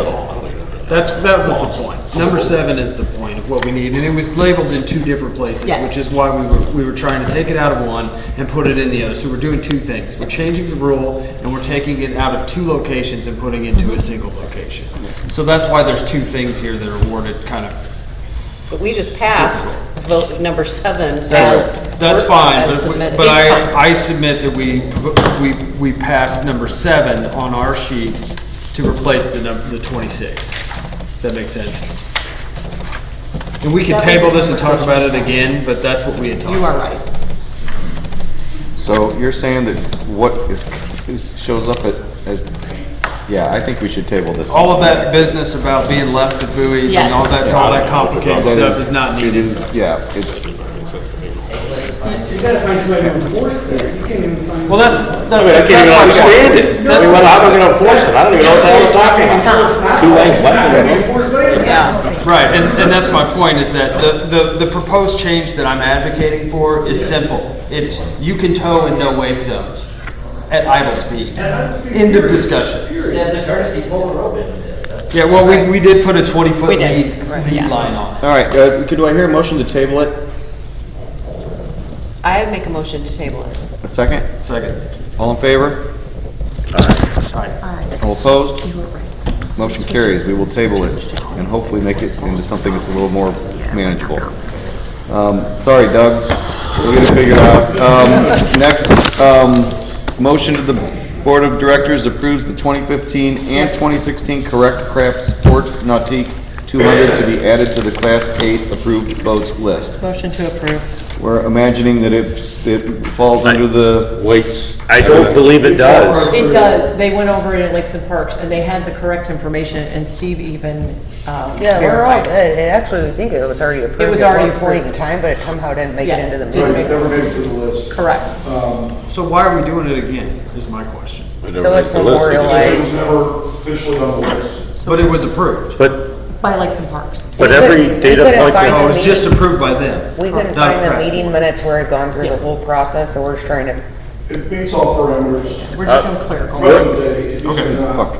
That was the point. Number 7 is the point of what we need, and it was labeled in 2 different places, Yes. which is why we were trying to take it out of one and put it in the other. So we're doing 2 things. We're changing the rule, and we're taking it out of 2 locations and putting it into a single location. So that's why there's 2 things here that are worded kind of. But we just passed vote number 7 That's fine, as submitted. but I submit that we passed number 7 on our sheet to replace the 26. Does that make sense? And we can table this and talk about it again, but that's what we had talked You about. are right. So you're saying that what shows up as, yeah, I think we should table this. All of that business about being left at buoys and all that complicated That stuff is not It needed. is, yeah, it's, You gotta find somebody to enforce that. You can't even find. Well, that's. I mean, I can't even understand it. I mean, how am I gonna enforce it? I don't even know what the hell we're talking about. 2 lanes left. Yeah. Right, and that's my point, is that the proposed change that I'm advocating for is simple. It's, you can tow in no wake zones at idle speed. End of discussion. As a courtesy, pull the rope into this. Yeah, well, we did put a 20-foot We did, lead line on. all right, do I hear a motion to table it? I make a motion to table it. A second? Second. All in favor? All opposed? Motion carries. We will table it and hopefully make it into something that's a little more manageable. Sorry, Doug. We'll get it figured out. Next, motion to the Board of Directors approves the 2015 and 2016 Correct Craft Sport Nautique 200 to be added to the Class 8 approved boats list. Motion to approve. We're imagining that it falls under the Weights. I don't believe it does. It does. They went over it at Lakes and Parks, and they had the correct information, and Steve even Yeah, we're all verified. good. It actually, I think it was already approved. It was at already one point in approved. time, but it somehow didn't make it Yes, into the didn't meeting. Never made it to the list. Correct. So why are we doing it again, is my question. So it's It memorialized. was never officially on the list. But it was approved. By Lakes and Parks. But every We data couldn't point find that Oh, the it was just approved by them. We couldn't not find the press. meeting minutes where it gone through the whole process, so we're just trying to, It meets all parameters. We're just doing clerical. Present day, it used Okay. to not. Fuck.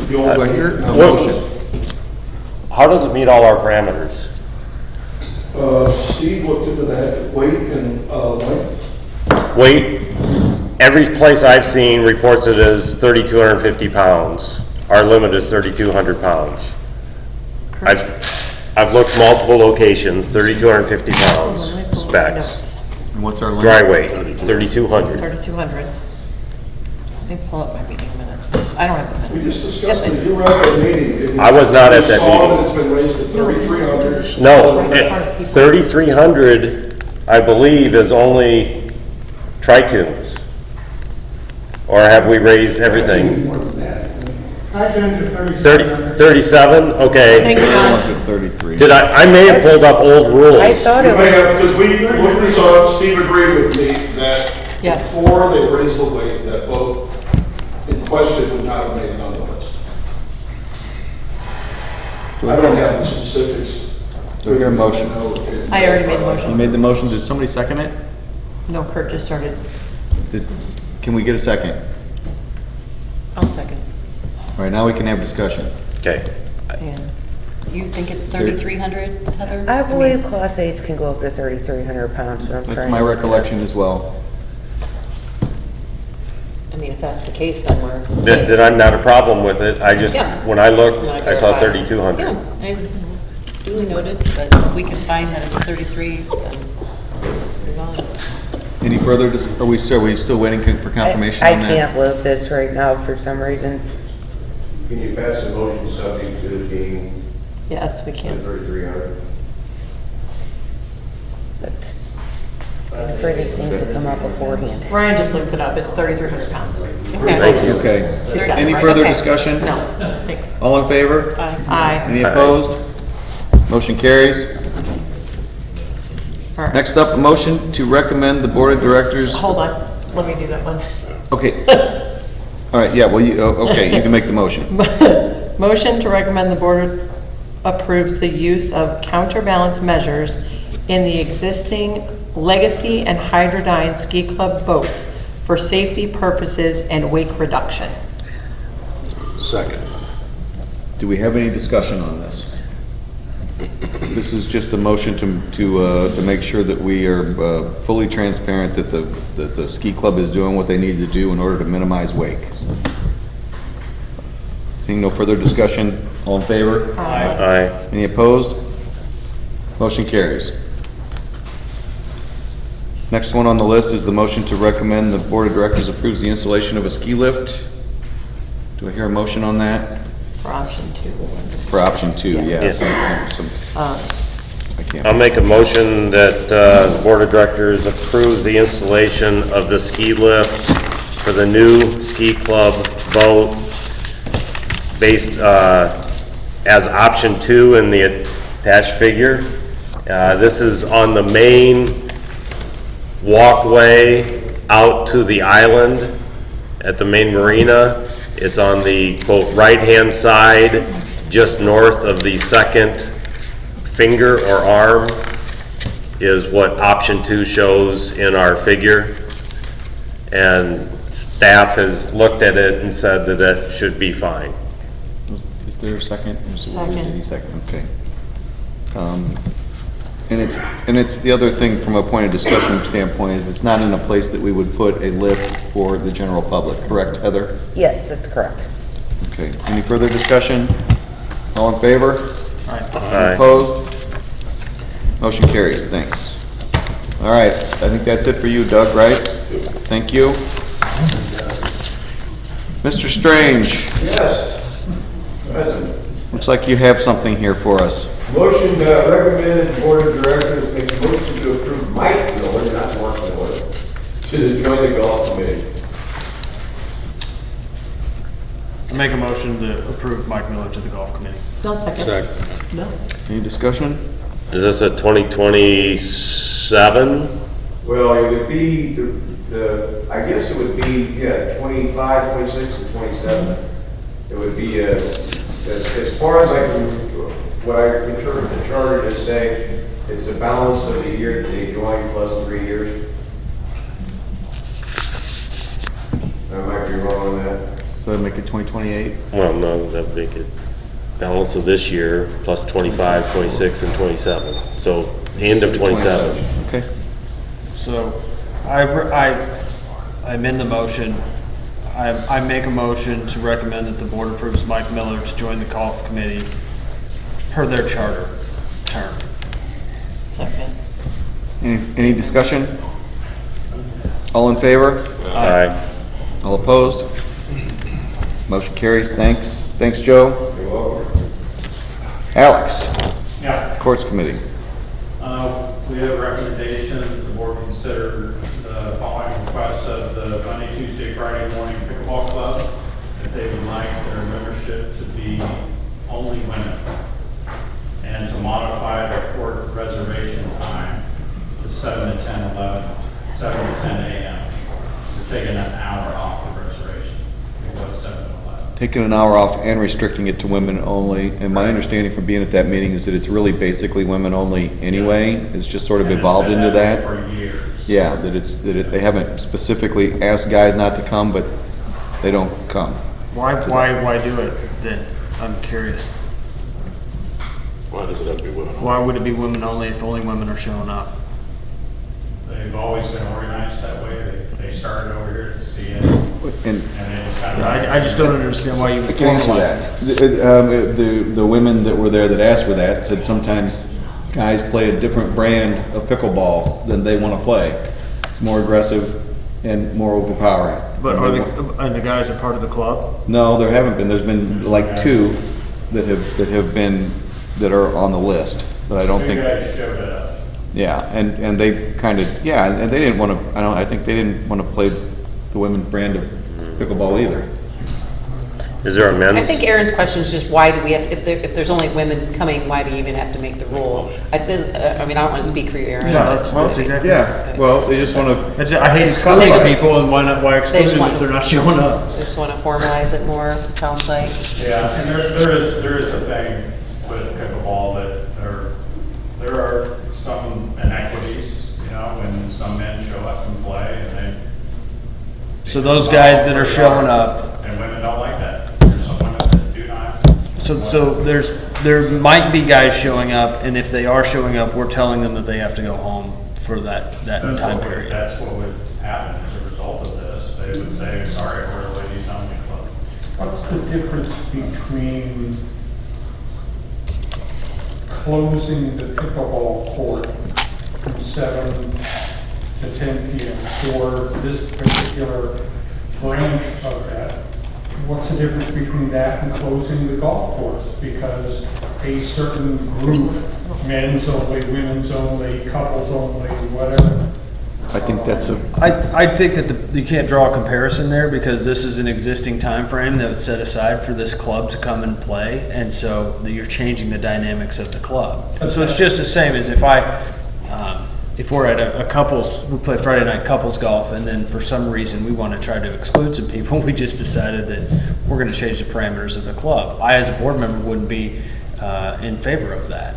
The old Do I hear a What- motion? How does it meet all our parameters? Steve looked into that weight and length. Weight, every place I've seen reports it as 3,250 pounds. Our limit is 3,200 pounds. I've looked multiple locations, 3,250 pounds specs. And what's our limit? Dry weight, 3,200. 3,200. Let me pull up my meeting minutes. I don't have the minutes. We just discussed it, you were at that meeting. I was not at that You saw meeting. that it's been raised to 3,300. No, 3,300, I believe, is only tri-tunes. Or have we raised everything? Tri-tunes are 30, 37, okay. Thanks, Ones John. with 33. I may have pulled up old rules. I thought You it may was, have, because we looked this up, Steve agreed with me that Yes. before they raised the weight, that boat in question would not have made it on the list. I don't have the specifics. Do I hear a motion? I already made the You motion. made the motion, did somebody second it? No, Kurt just started. Can we get a second? I'll second. All right, now we can have discussion. Okay. And You think it's there- 3,300, Heather? I believe Class 8s can go up to 3,300 pounds. but I'm That's trying my to- recollection as well. I mean, if that's the case, then we're. Then I'm not a problem with it. I just, Yeah. when I looked, Wanna I saw verify. 3,200. Yeah, I duly noted, but if we can find that it's 33, then move on. Any further, are we still waiting for confirmation I on that? can't live this right now for some reason. Can you pass a motion subject to it being yes, we can. 3,300? For these things to come up beforehand. Ryan just looked it up. It's 3,300 pounds. Thank you. Okay. He's got it Any right. further Okay. discussion? No, thanks. All in favor? Aye. Any opposed? Motion carries. All right. Next up, a motion to recommend the Board of Directors. Hold on. Let me do that one. Okay. All right, yeah, well, okay, you can make the motion. Motion to recommend the board approves the use of counterbalance measures in the existing Legacy and Hydrodyne Ski Club boats for safety purposes and wake reduction. Second. Do we have any discussion on this? This is just a motion to make sure that we are fully transparent that the ski club is doing what they need to do in order to minimize wake. Seeing no further discussion, all in favor? Aye. Any opposed? Motion carries. Next one on the list is the motion to recommend the Board of Directors approves the installation of a ski lift. Do I hear a motion on that? For option 2. For option 2, yeah. Yes. I can't. I'll make a motion that the Board of Directors approves the installation of the ski lift for the new ski club boat based as option 2 in the attached figure. This is on the main walkway out to the island at the main marina. It's on the quote right-hand side, just north of the second finger or arm is what option 2 shows in our figure. And staff has looked at it and said that that should be fine. Is there a second? Second. Any second, okay. And it's the other thing from a point of discussion standpoint is it's not in a place that we would put a lift for the general public, correct, Heather? Yes, that's correct. Okay, any further discussion? All in favor? Aye. Opposed? Motion carries, thanks. All right, I think that's it for you, Doug, right? Thank you. Mr. Strange, Yes. President. looks like you have something here for us. Motion recommended the Board of Directors make a motion to approve Mike Miller, not Mark Miller, to join the golf committee. I make a motion to approve Mike Miller to the golf committee. No, second. No. Any discussion? Is this a 2027? Well, it would be, I guess it would be, 25, 26, and 27. It would be, as far as I can, what I interpret the charter to say, it's a balance of a year that they join plus 3 years. I might be wrong on that. So make it 2028? Well, no, that'd make it balance of this year plus 25, 26, and 27. So end of 27. Okay. So I amend the motion. I make a motion to recommend that the board approves Mike Miller to join the golf committee per their charter term. Second. Any discussion? All in favor? Aye. All opposed? Motion carries. Thanks. Thanks, Joe. You're welcome. Alex, Yeah, Courts Committee. we have a recommendation that the board consider the following request of the Monday, Tuesday, Friday morning pickleball club, that they would like their membership to be only women, and to modify the court reservation time to 7 to 10, 11, 7 to 10 a.m. Just taking an hour off the reservation. It was 7 to 11. Taking an hour off and restricting it to women only. And my understanding from being at that meeting is that it's really basically women only anyway. It's just sort of And it's evolved been into way that. For years. Yeah, they haven't specifically asked guys not to come, but they don't come. Why do it then? I'm curious. Why does it have to be women? Why would it be women only if only women are showing up? They've always been organized that way. They started over here to see it, And and they just kind of. I just don't understand why you I would can answer formalize it. that. The women that were there that asked for that said sometimes guys play a different brand of pickleball than they want to play. It's more aggressive and more overpowering. But and the guys are part of the club? No, there haven't been. There's been like two that are on the list, but I don't You think. guys showed it up. Yeah, and they kind of, yeah, and they didn't want to, I think they didn't want to play the women's brand of pickleball either. Is there a men's? I think Aaron's question is just why do we have, if there's only women coming, why do you even have to make the rule? I mean, I don't want to speak for you, Aaron. Yeah, but- that's exactly. Yeah, well, they just want to, I hate excluding people, and why exclude them if they're not showing up? They just want to formalize it more, it sounds like. Yeah, and there is a thing with pickleball that there are some inequities, you know, when some men show up and play and they. So those guys that are showing up. And women don't like that. There's some women that do not. So there might be guys showing up, and if they are showing up, we're telling them that they have to go home for that time period. That's what would happen as a result of this. They would say, sorry, we're a ladies only club. What's the difference between closing the pickleball court from 7 to 10 p.m. for this particular branch of that? What's the difference between that and closing the golf course? Because a certain group, men's only, women's only, couples only, whatever. I think that's I think that you can't draw a comparison there because this is an existing time frame that was set aside for this club to come and play, and so you're changing the dynamics of the club. So it's just the same as if we're at a couples, we play Friday night couples golf, and then for some reason we want to try to exclude some people, we just decided that we're going to change the parameters of the club. I, as a board member, wouldn't be in favor of that.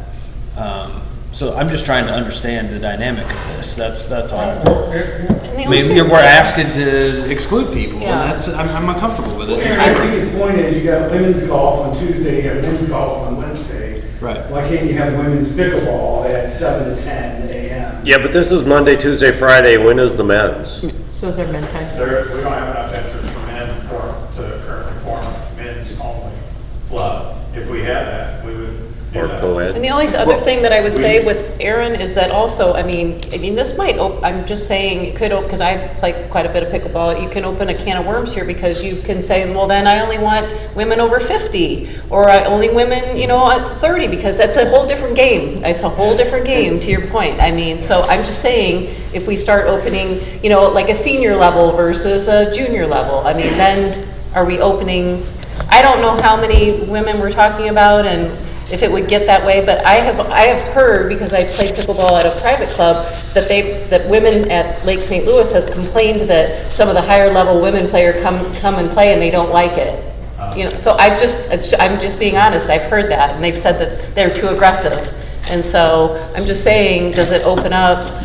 So I'm just trying to understand the dynamic of this. That's all. I mean, we're asking to exclude people, Yeah. and I'm uncomfortable with it. I think his point is, you got women's golf on Tuesday, you have men's golf on Wednesday. Right. Why can't you have women's pickleball at 7 to 10 a.m.? Yeah, but this is Monday, Tuesday, Friday. When is the men's? So is there men's time? We don't have enough interest for men to currently form men's only club. If we had that, we would do Or that. co-ed? And the only other thing that I would say with Aaron is that also, I mean, this might, I'm just saying, it could, because I play quite a bit of pickleball, you can open a can of worms here because you can say, well, then I only want women over 50, or only women, you know, at 30, because that's a whole different game. It's a whole different game, to your point. I mean, so I'm just saying, if we start opening, you know, like a senior level versus a junior level, I mean, then are we opening, I don't know how many women we're talking about, and if it would get that way, but I have heard, because I played pickleball at a private club, that women at Lake St. Louis have complained that some of the higher level women players come and play and they don't like it. You know, so I'm just being honest, I've heard that, and they've said that they're too aggressive. And so I'm just saying, does it open up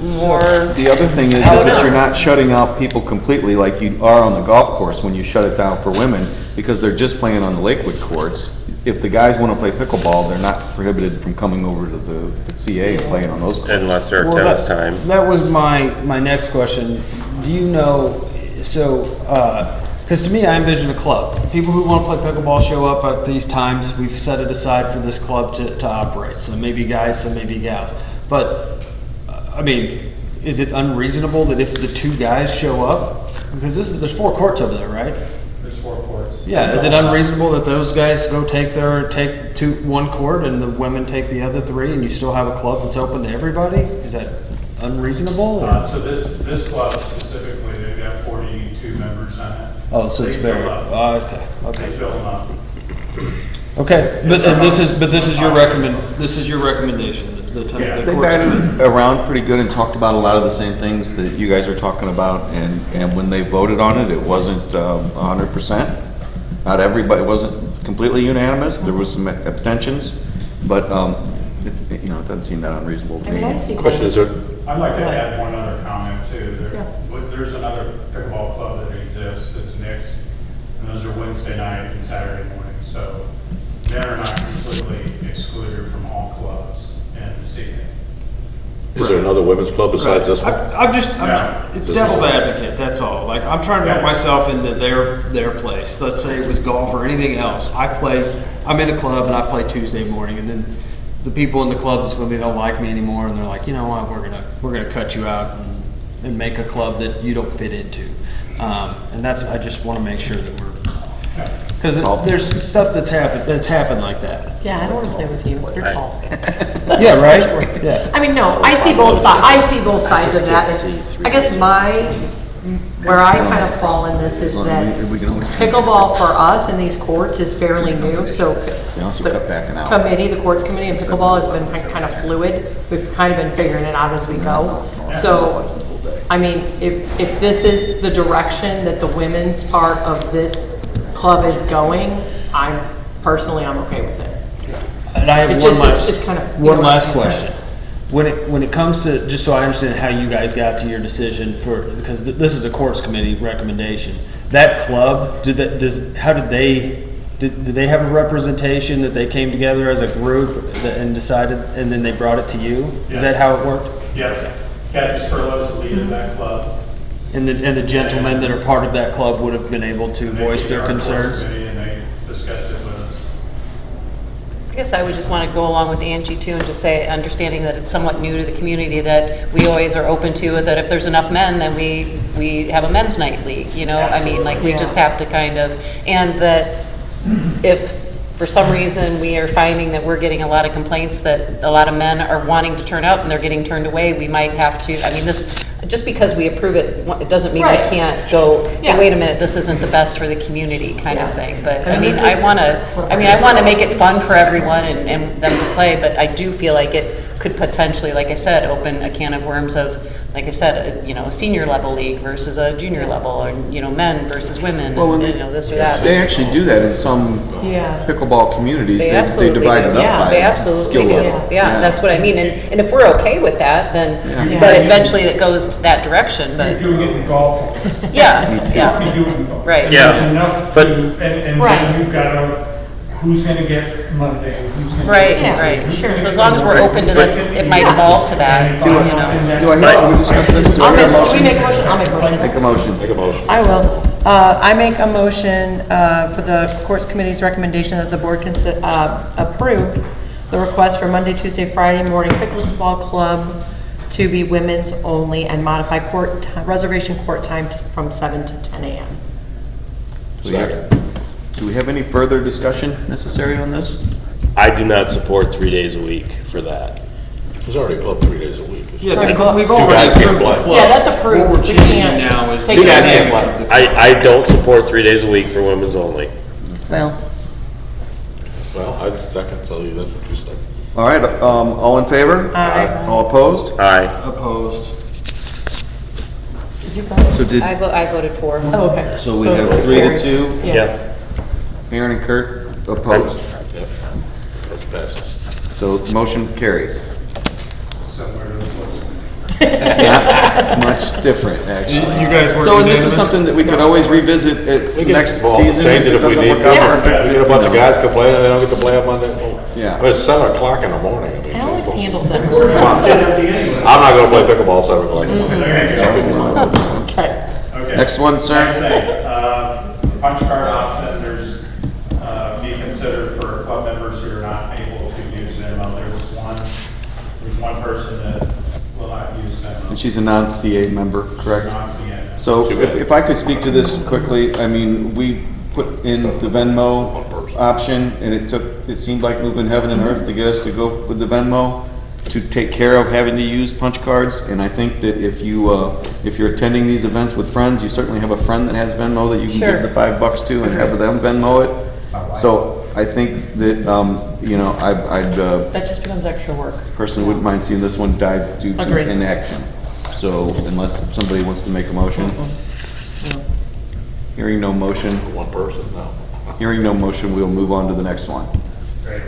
more? The other thing is that you're not shutting out people completely like you are on the golf course when you shut it down for women, because they're just playing on the Lakewood courts. If the guys want to play pickleball, they're not prohibited from coming over to the CA and playing on those courts. Unless they're tennis time. That was my next question. Do you know, so because to me, I envision a club. People who want to play pickleball show up at these times. We've set it aside for this club to operate. So maybe guys, so maybe gals. But, I mean, is it unreasonable that if the 2 guys show up, because there's 4 courts over there, right? There's 4 courts. Yeah, is it unreasonable that those guys go take 1 court and the women take the other 3 and you still have a club that's open to everybody? Is that unreasonable? Or? So this club specifically, they've got 42 members on it. Oh, so it's They very, fill up. okay. They fill them up. Okay, but this is your recommendation, the Yeah. They court's committee. batted around pretty good and talked about a lot of the same things that you guys are talking about, and when they voted on it, it wasn't 100%. Not everybody, it wasn't completely unanimous, there was some abstentions, but, it doesn't seem that unreasonable to I mean, I me. see Question, is there, I'd like to Go add one other comment too. Yeah. There's another pickleball club that exists, it's mixed, and those are Wednesday night and Saturday morning, so they're not completely excluded from all clubs in the city. is there another women's club besides this one? It's devil's advocate, that's all. Like, I'm trying to put myself into their place. Let's say it was golf or anything else. I'm in a club and I play Tuesday morning, and then the people in the club that's with me don't like me anymore, and they're like, you know what, we're gonna cut you out and make a club that you don't fit into. And I just wanna make sure that because there's stuff that's happened like that. Yeah, I don't want to play with you. You're tall. Yeah, right? Yeah. I mean, no, I see both sides of that. I guess where I kind of fall in this is that pickleball for us in these courts is fairly new, so They also the cut back an hour. committee, the courts committee and pickleball has been kind of fluid. We've kind of been figuring it out as we go. So, I mean, if this is the direction that the women's part of this club is going, I'm okay with it. And I have It one just last, is- it's kind of- one last question. When it comes to, just so I understand how you guys got to your decision because this is a courts committee recommendation. That club, did they have a representation that they came together as a group and decided, and then they brought it to you? Is that how it worked? Yeah, Kathy Spurlow's the leader of that club. And the gentlemen that are part of that club would have been able to voice their concerns? And they discussed it with us. I guess I would just want to go along with Angie too and just say, understanding that it's somewhat new to the community, that we always are open to, that if there's enough men, then we have a men's night league, I mean, like, we just have to kind of, and that if for some reason we are finding that we're getting a lot of complaints that a lot of men are wanting to turn out and they're getting turned away, we might have to, I mean, just because we approve it, it doesn't mean we can't go, hey, wait a minute, this isn't the best for the community kind of thing. But I mean, I want to make it fun for everyone and them to play, but I do feel like it could potentially, like I said, open a can of worms of, like I said, a senior level league versus a junior level, or, men versus women, and, this or that. They actually do that in some pickleball communities. They absolutely divide do. it up Yeah, by they absolutely skill do. level. Yeah, that's what I mean. And if we're okay with that, then, but eventually it goes to that direction, but, You're doing it in golf. yeah, You yeah, do it in golf. right. Yeah, There's enough but- to- and then you've got who's gonna get Monday, who's gonna. Right, right, sure. So as long as we're open to that, it might evolve to that, Do I hear, we discuss this? Do I hear a motion? I'll make a motion. Make a motion. Make a motion. I will. I make a motion for the courts committee's recommendation that the board approve the request for Monday, Tuesday, Friday morning pickleball club to be women's only and modify reservation court time from 7 to 10 a.m. Do we have any further discussion necessary on this? I do not support 3 days a week for that. There's already a club 3 days a week. Yeah, we've guys already can't approved the play. club. Yeah, that's approved. What we're We changing can't now is. take You it guys away. can't play. I don't support 3 days a week for women's only. Well, Well, I second, so that's what you said. All right, all in favor? Aye. All opposed? Aye. Opposed. did you vote? So did, I voted for. Oh, okay. so we have 3 to carries. 2, Yeah. Aaron and Kurt opposed. Yep. That's passes. So motion carries. Somewhere to the close. Not much different, actually. You guys weren't So, and this is unanimous? something that we could always revisit We at can next well, season. change it if we doesn't need work to. out. We get a bunch of guys complaining they don't get to play on Monday. Well, Yeah. I mean, it's 7 o'clock in the morning. I mean, Alex handles that. Come on. I'm not gonna play pickleball at 7 o'clock in the morning. Some people might. Okay. Okay. Next one, sir? Next thing, punch card option, there's, be considered for club members who are not able to use Venmo. There's one person that will not use Venmo. And she's a non-CA member, correct? Non-CA. So if I could speak to this quickly, I mean, we put in the Venmo option, and it seemed like moving heaven and earth to get us to go with the Venmo to take care of having to use punch cards. And I think that if you're attending these events with friends, you certainly have a friend that has Venmo that you can give the $5 to and have them Venmo it. So I think that, That just becomes extra work. personally wouldn't mind seeing this one die due to Agreed. inaction. So unless somebody wants to make a motion. Hearing no motion. One person, no. Hearing no motion, we'll move on to the next one. Great.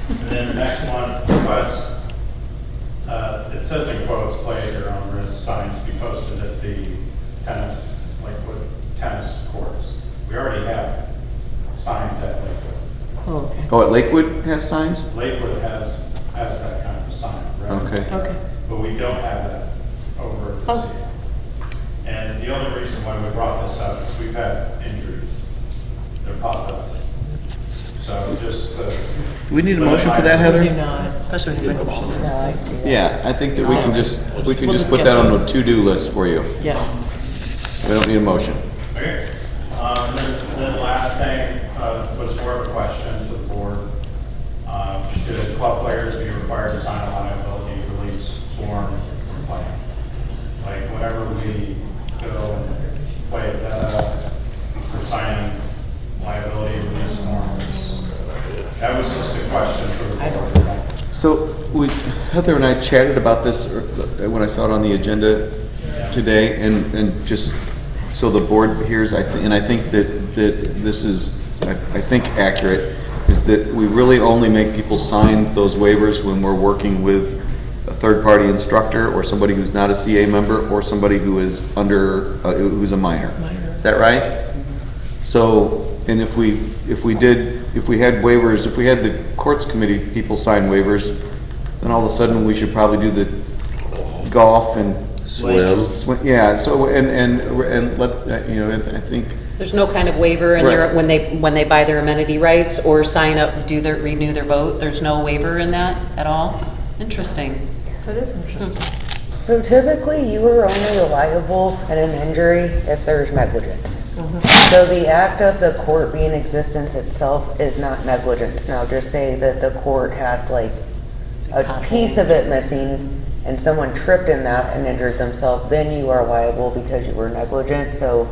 And then the next one was, it says in quotes, play at your own risk, signs be posted at the Lakewood tennis courts. We already have signs at Lakewood. Oh, okay. Oh, at Lakewood have signs? Lakewood has that kind of a sign, right? Okay. Okay. But we don't have that over at the Oh. city. And the only reason why we brought this up is we've had injuries that popped up. So just, Do we need a motion for that, We Heather? do not. Especially when you Yeah, I think that we can just We'll put just that get on the those. to-do list for you. Yes. We don't need a motion. okay. Then the last thing was more of a question to the board. Should club players be required to sign a liability release form for playing? Like whenever we go and play at we're signing liability release forms. That was just a question for the board. So Heather and I chatted about this when I saw it on the agenda today, and just so the board hears, and I think that this is, I think accurate, is that we really only make people sign those waivers when we're working with a third-party instructor or somebody who's not a CA member or somebody who is who's a minor. Is that right? So, and if we had waivers, if we had the courts committee people sign waivers, then all of a sudden we should probably do the golf and swim. Yeah, so, and let, I think, There's no kind of waiver in there when they buy their amenity rights or sign up, renew their vote? There's no waiver in that at all? Interesting. That is interesting. So typically, you are only liable in an injury if there's negligence. So the act of the court being in existence itself is not negligence. Now, just say that the court had like a piece of it missing and someone tripped in that and injured themselves, then you are liable because you were negligent. So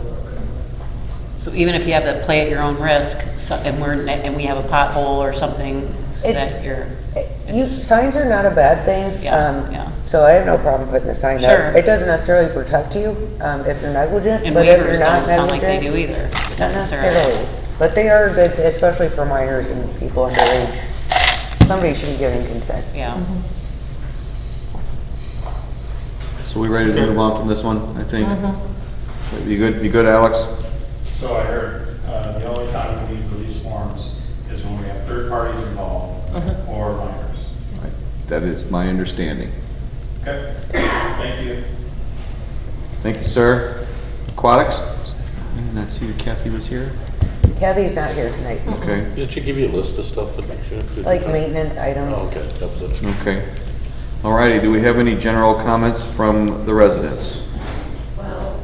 even if you have to play at your own risk, and we have a pothole or something that signs are not a bad thing. Yeah. So I have no problem putting a sign Sure. up. It doesn't necessarily protect you if you're negligent, And but if you're waivers not don't sound like they negligent, do either, not necessarily. necessarily. But they are good, especially for minors and people underage. Somebody should be giving consent. Yeah. so we ready to move on from this one, I think? You good, Alex? So I heard, the only time we need release forms is when we have third parties involved or minors. That is my understanding. Okay, thank you. Thank you, sir. Aquatics? I did not see that Kathy was here. Kathy's not here tonight. Okay, Did she give you a list of stuff to make sure? Like maintenance items. Oh, okay, that was it. okay. All righty, do we have any general comments from the residents? Well,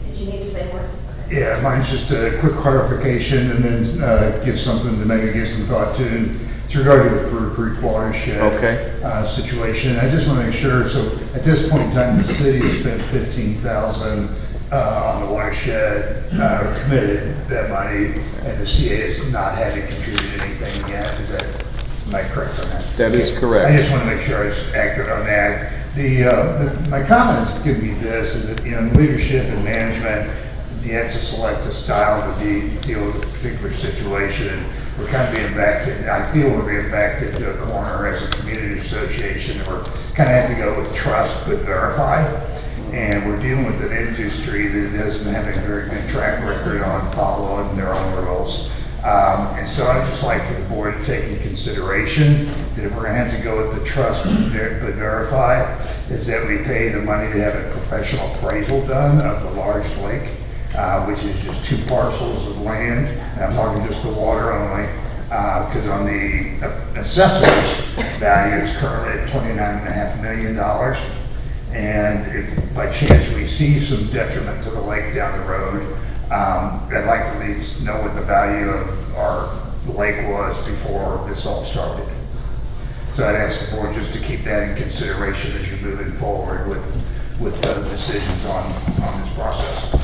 did you need to say more? Yeah, mine's just a quick clarification and then give something to maybe give some thought to. It's regarding the Brew Creek watershed situation. I just want to make sure, so at this point in time, the city has spent $15,000 on the watershed, committed that money, and the CA has not had to contribute anything yet. Am I correct on that? That is correct. I just want to make sure I was accurate on that. My comments could be this, is that, in leadership and management, you have to select a style to deal with a particular situation. We're kind of being backed, I feel we're being backed into a corner as a community association. We're kind of have to go with trust but verify. And we're dealing with an industry that doesn't have a very good track record on following their own rules. And so I'd just like the board to take into consideration that if we're going to have to go with the trust but verify, is that we pay the money to have a professional appraisal done of the large lake. which is just 2 parcels of land. And I'm talking just the water only, because on the assessor's value is currently at $29.5 million. And if by chance we see some detriment to the lake down the road, I'd like to at least know what the value of our lake was before this all started. So I'd ask the board just to keep that in consideration as you're moving forward with the decisions on this process.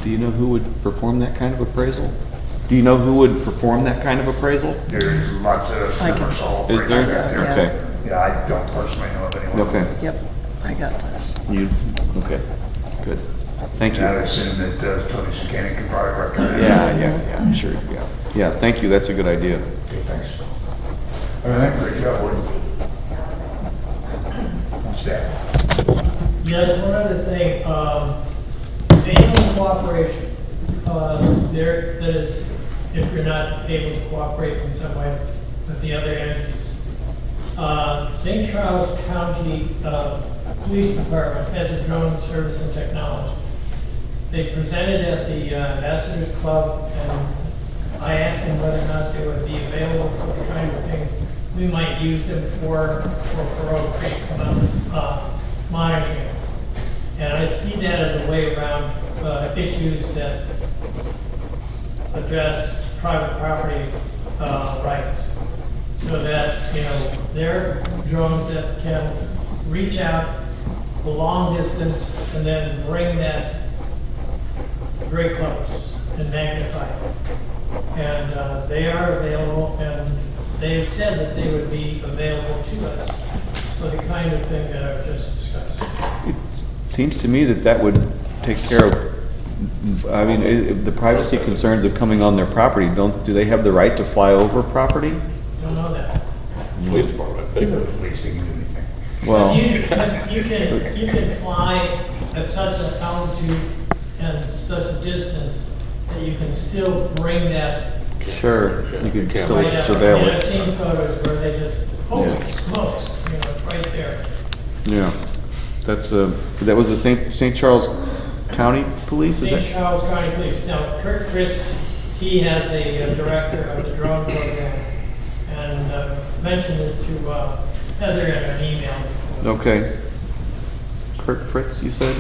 Do you know who would perform that kind of appraisal? Do you know who would perform that kind of appraisal? There's lots of commercial. Is there? Yeah. Okay. Yeah, I don't personally know of anyone. Okay. Yep, I got this. You, okay, good. Thank you. I would assume that Tony Buchanan could probably recommend. Yeah, sure, yeah. Yeah, thank you, that's a good idea. Okay, thanks. All right, great job, Woody. Staff. Yes, one other thing, manual cooperation, that is, if you're not able to cooperate in some way with the other entities. St. Charles County Police Department has a drone service and technology. They presented at the Ambassadors Club, and I asked them whether or not they would be available for the kind of thing we might use them for Road Creek monitoring. And I see that as a way around issues that address private property rights. So that, they're drones that can reach out the long distance and then bring that very close and magnify it. And they are available, and they've said that they would be available to us for the kind of thing that I've just discussed. It seems to me that would take care of, I mean, the privacy concerns of coming on their property. Do they have the right to fly over property? Don't know that. Police department, I think. Well, You can fly at such an altitude and such a distance that you can still bring that sure, you could still right out. surveil I've it. seen photos where they just, holy Yeah. smokes, it's right there. Yeah, that was the St. Charles County Police, is St. that? Charles County Police. Now, Kurt Fritz, he has a director of the drone program, and mentioned this to Heather in an email. Okay. Kurt Fritz, you said?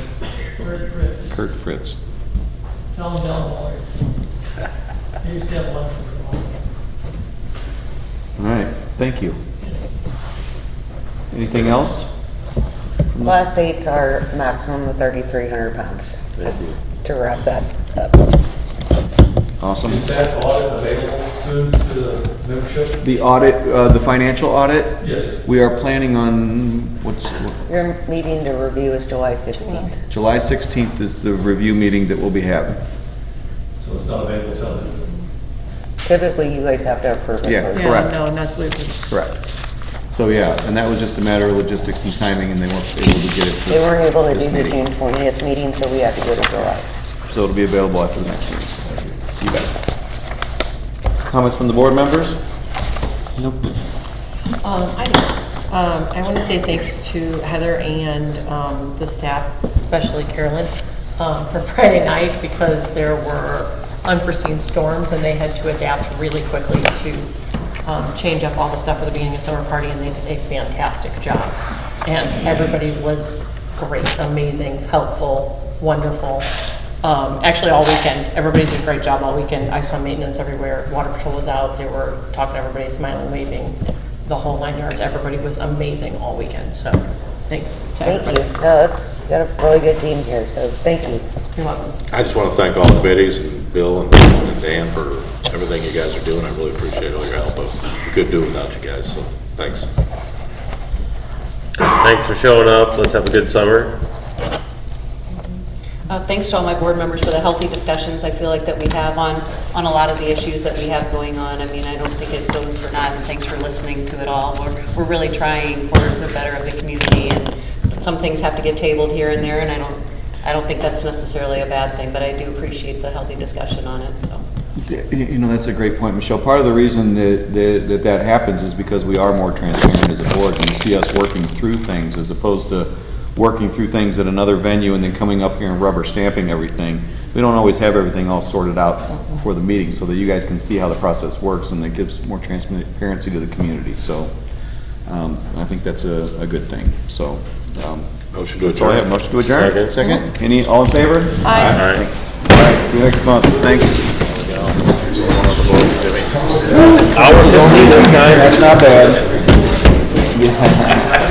Kurt Fritz. Kurt Fritz. Tell him Del Mullers. He used to have lunch with them all. All right, thank you. Anything else? Class 8s are maximum of 3,300 pounds. Just to wrap that up. Awesome. Is that audit available soon to the membership? The audit, the financial audit? Yes. We are planning on, Your meeting to review is July 16th. July 16th is the review meeting that we'll be having. So it's not available till then? Typically, you guys have to approve it Yeah, first. correct. No, and that's what Correct. So, yeah, and that was just a matter of logistics and timing, and they weren't able to get it. They weren't able to this do the meeting. June 20th meeting, so we had to go to July. So it'll be available after the next meeting. You bet. Comments from the board members? Nope. I want to say thanks to Heather and the staff, especially Carolyn, for Friday night, because there were unforeseen storms and they had to adapt really quickly to change up all the stuff for the beginning of summer party, and they did a fantastic job. And everybody was great, amazing, helpful, wonderful. Actually, all weekend, everybody did a great job all weekend. I saw maintenance everywhere. Water Patrol was out. They were talking to everybody, smiling, waving, the whole 9 yards. Everybody was amazing all weekend. So thanks to Thank you. everybody. No, you got a really good team here, so thank you. You're welcome. I just want to thank all the biddies and Bill and Dan for everything you guys are doing. I really appreciate all your help. We couldn't do it without you guys, so thanks. Thanks for showing up. Let's have a good summer. Thanks to all my board members for the healthy discussions I feel like that we have on a lot of the issues that we have going on. I mean, I don't think it goes for naught, and thanks for listening to it all. We're really trying for the better of the community, and some things have to get tabled here and there, and I don't think that's necessarily a bad thing, but I do appreciate the healthy discussion on it, so. You know, that's a great point, Michelle. Part of the reason that happens is because we are more transparent as a board. You see us working through things as opposed to working through things at another venue and then coming up here and rubber stamping everything. We don't always have everything all sorted out before the meeting, so that you guys can see how the process works, and it gives more transparency to the community, so, I think that's a good thing, so. Motion to That's all I have. adjourn. Motion to adjourn? Second. Any, all in favor? Aye. Thanks. All right, see you next month, thanks. Hour 15 this time. That's not bad. Yeah.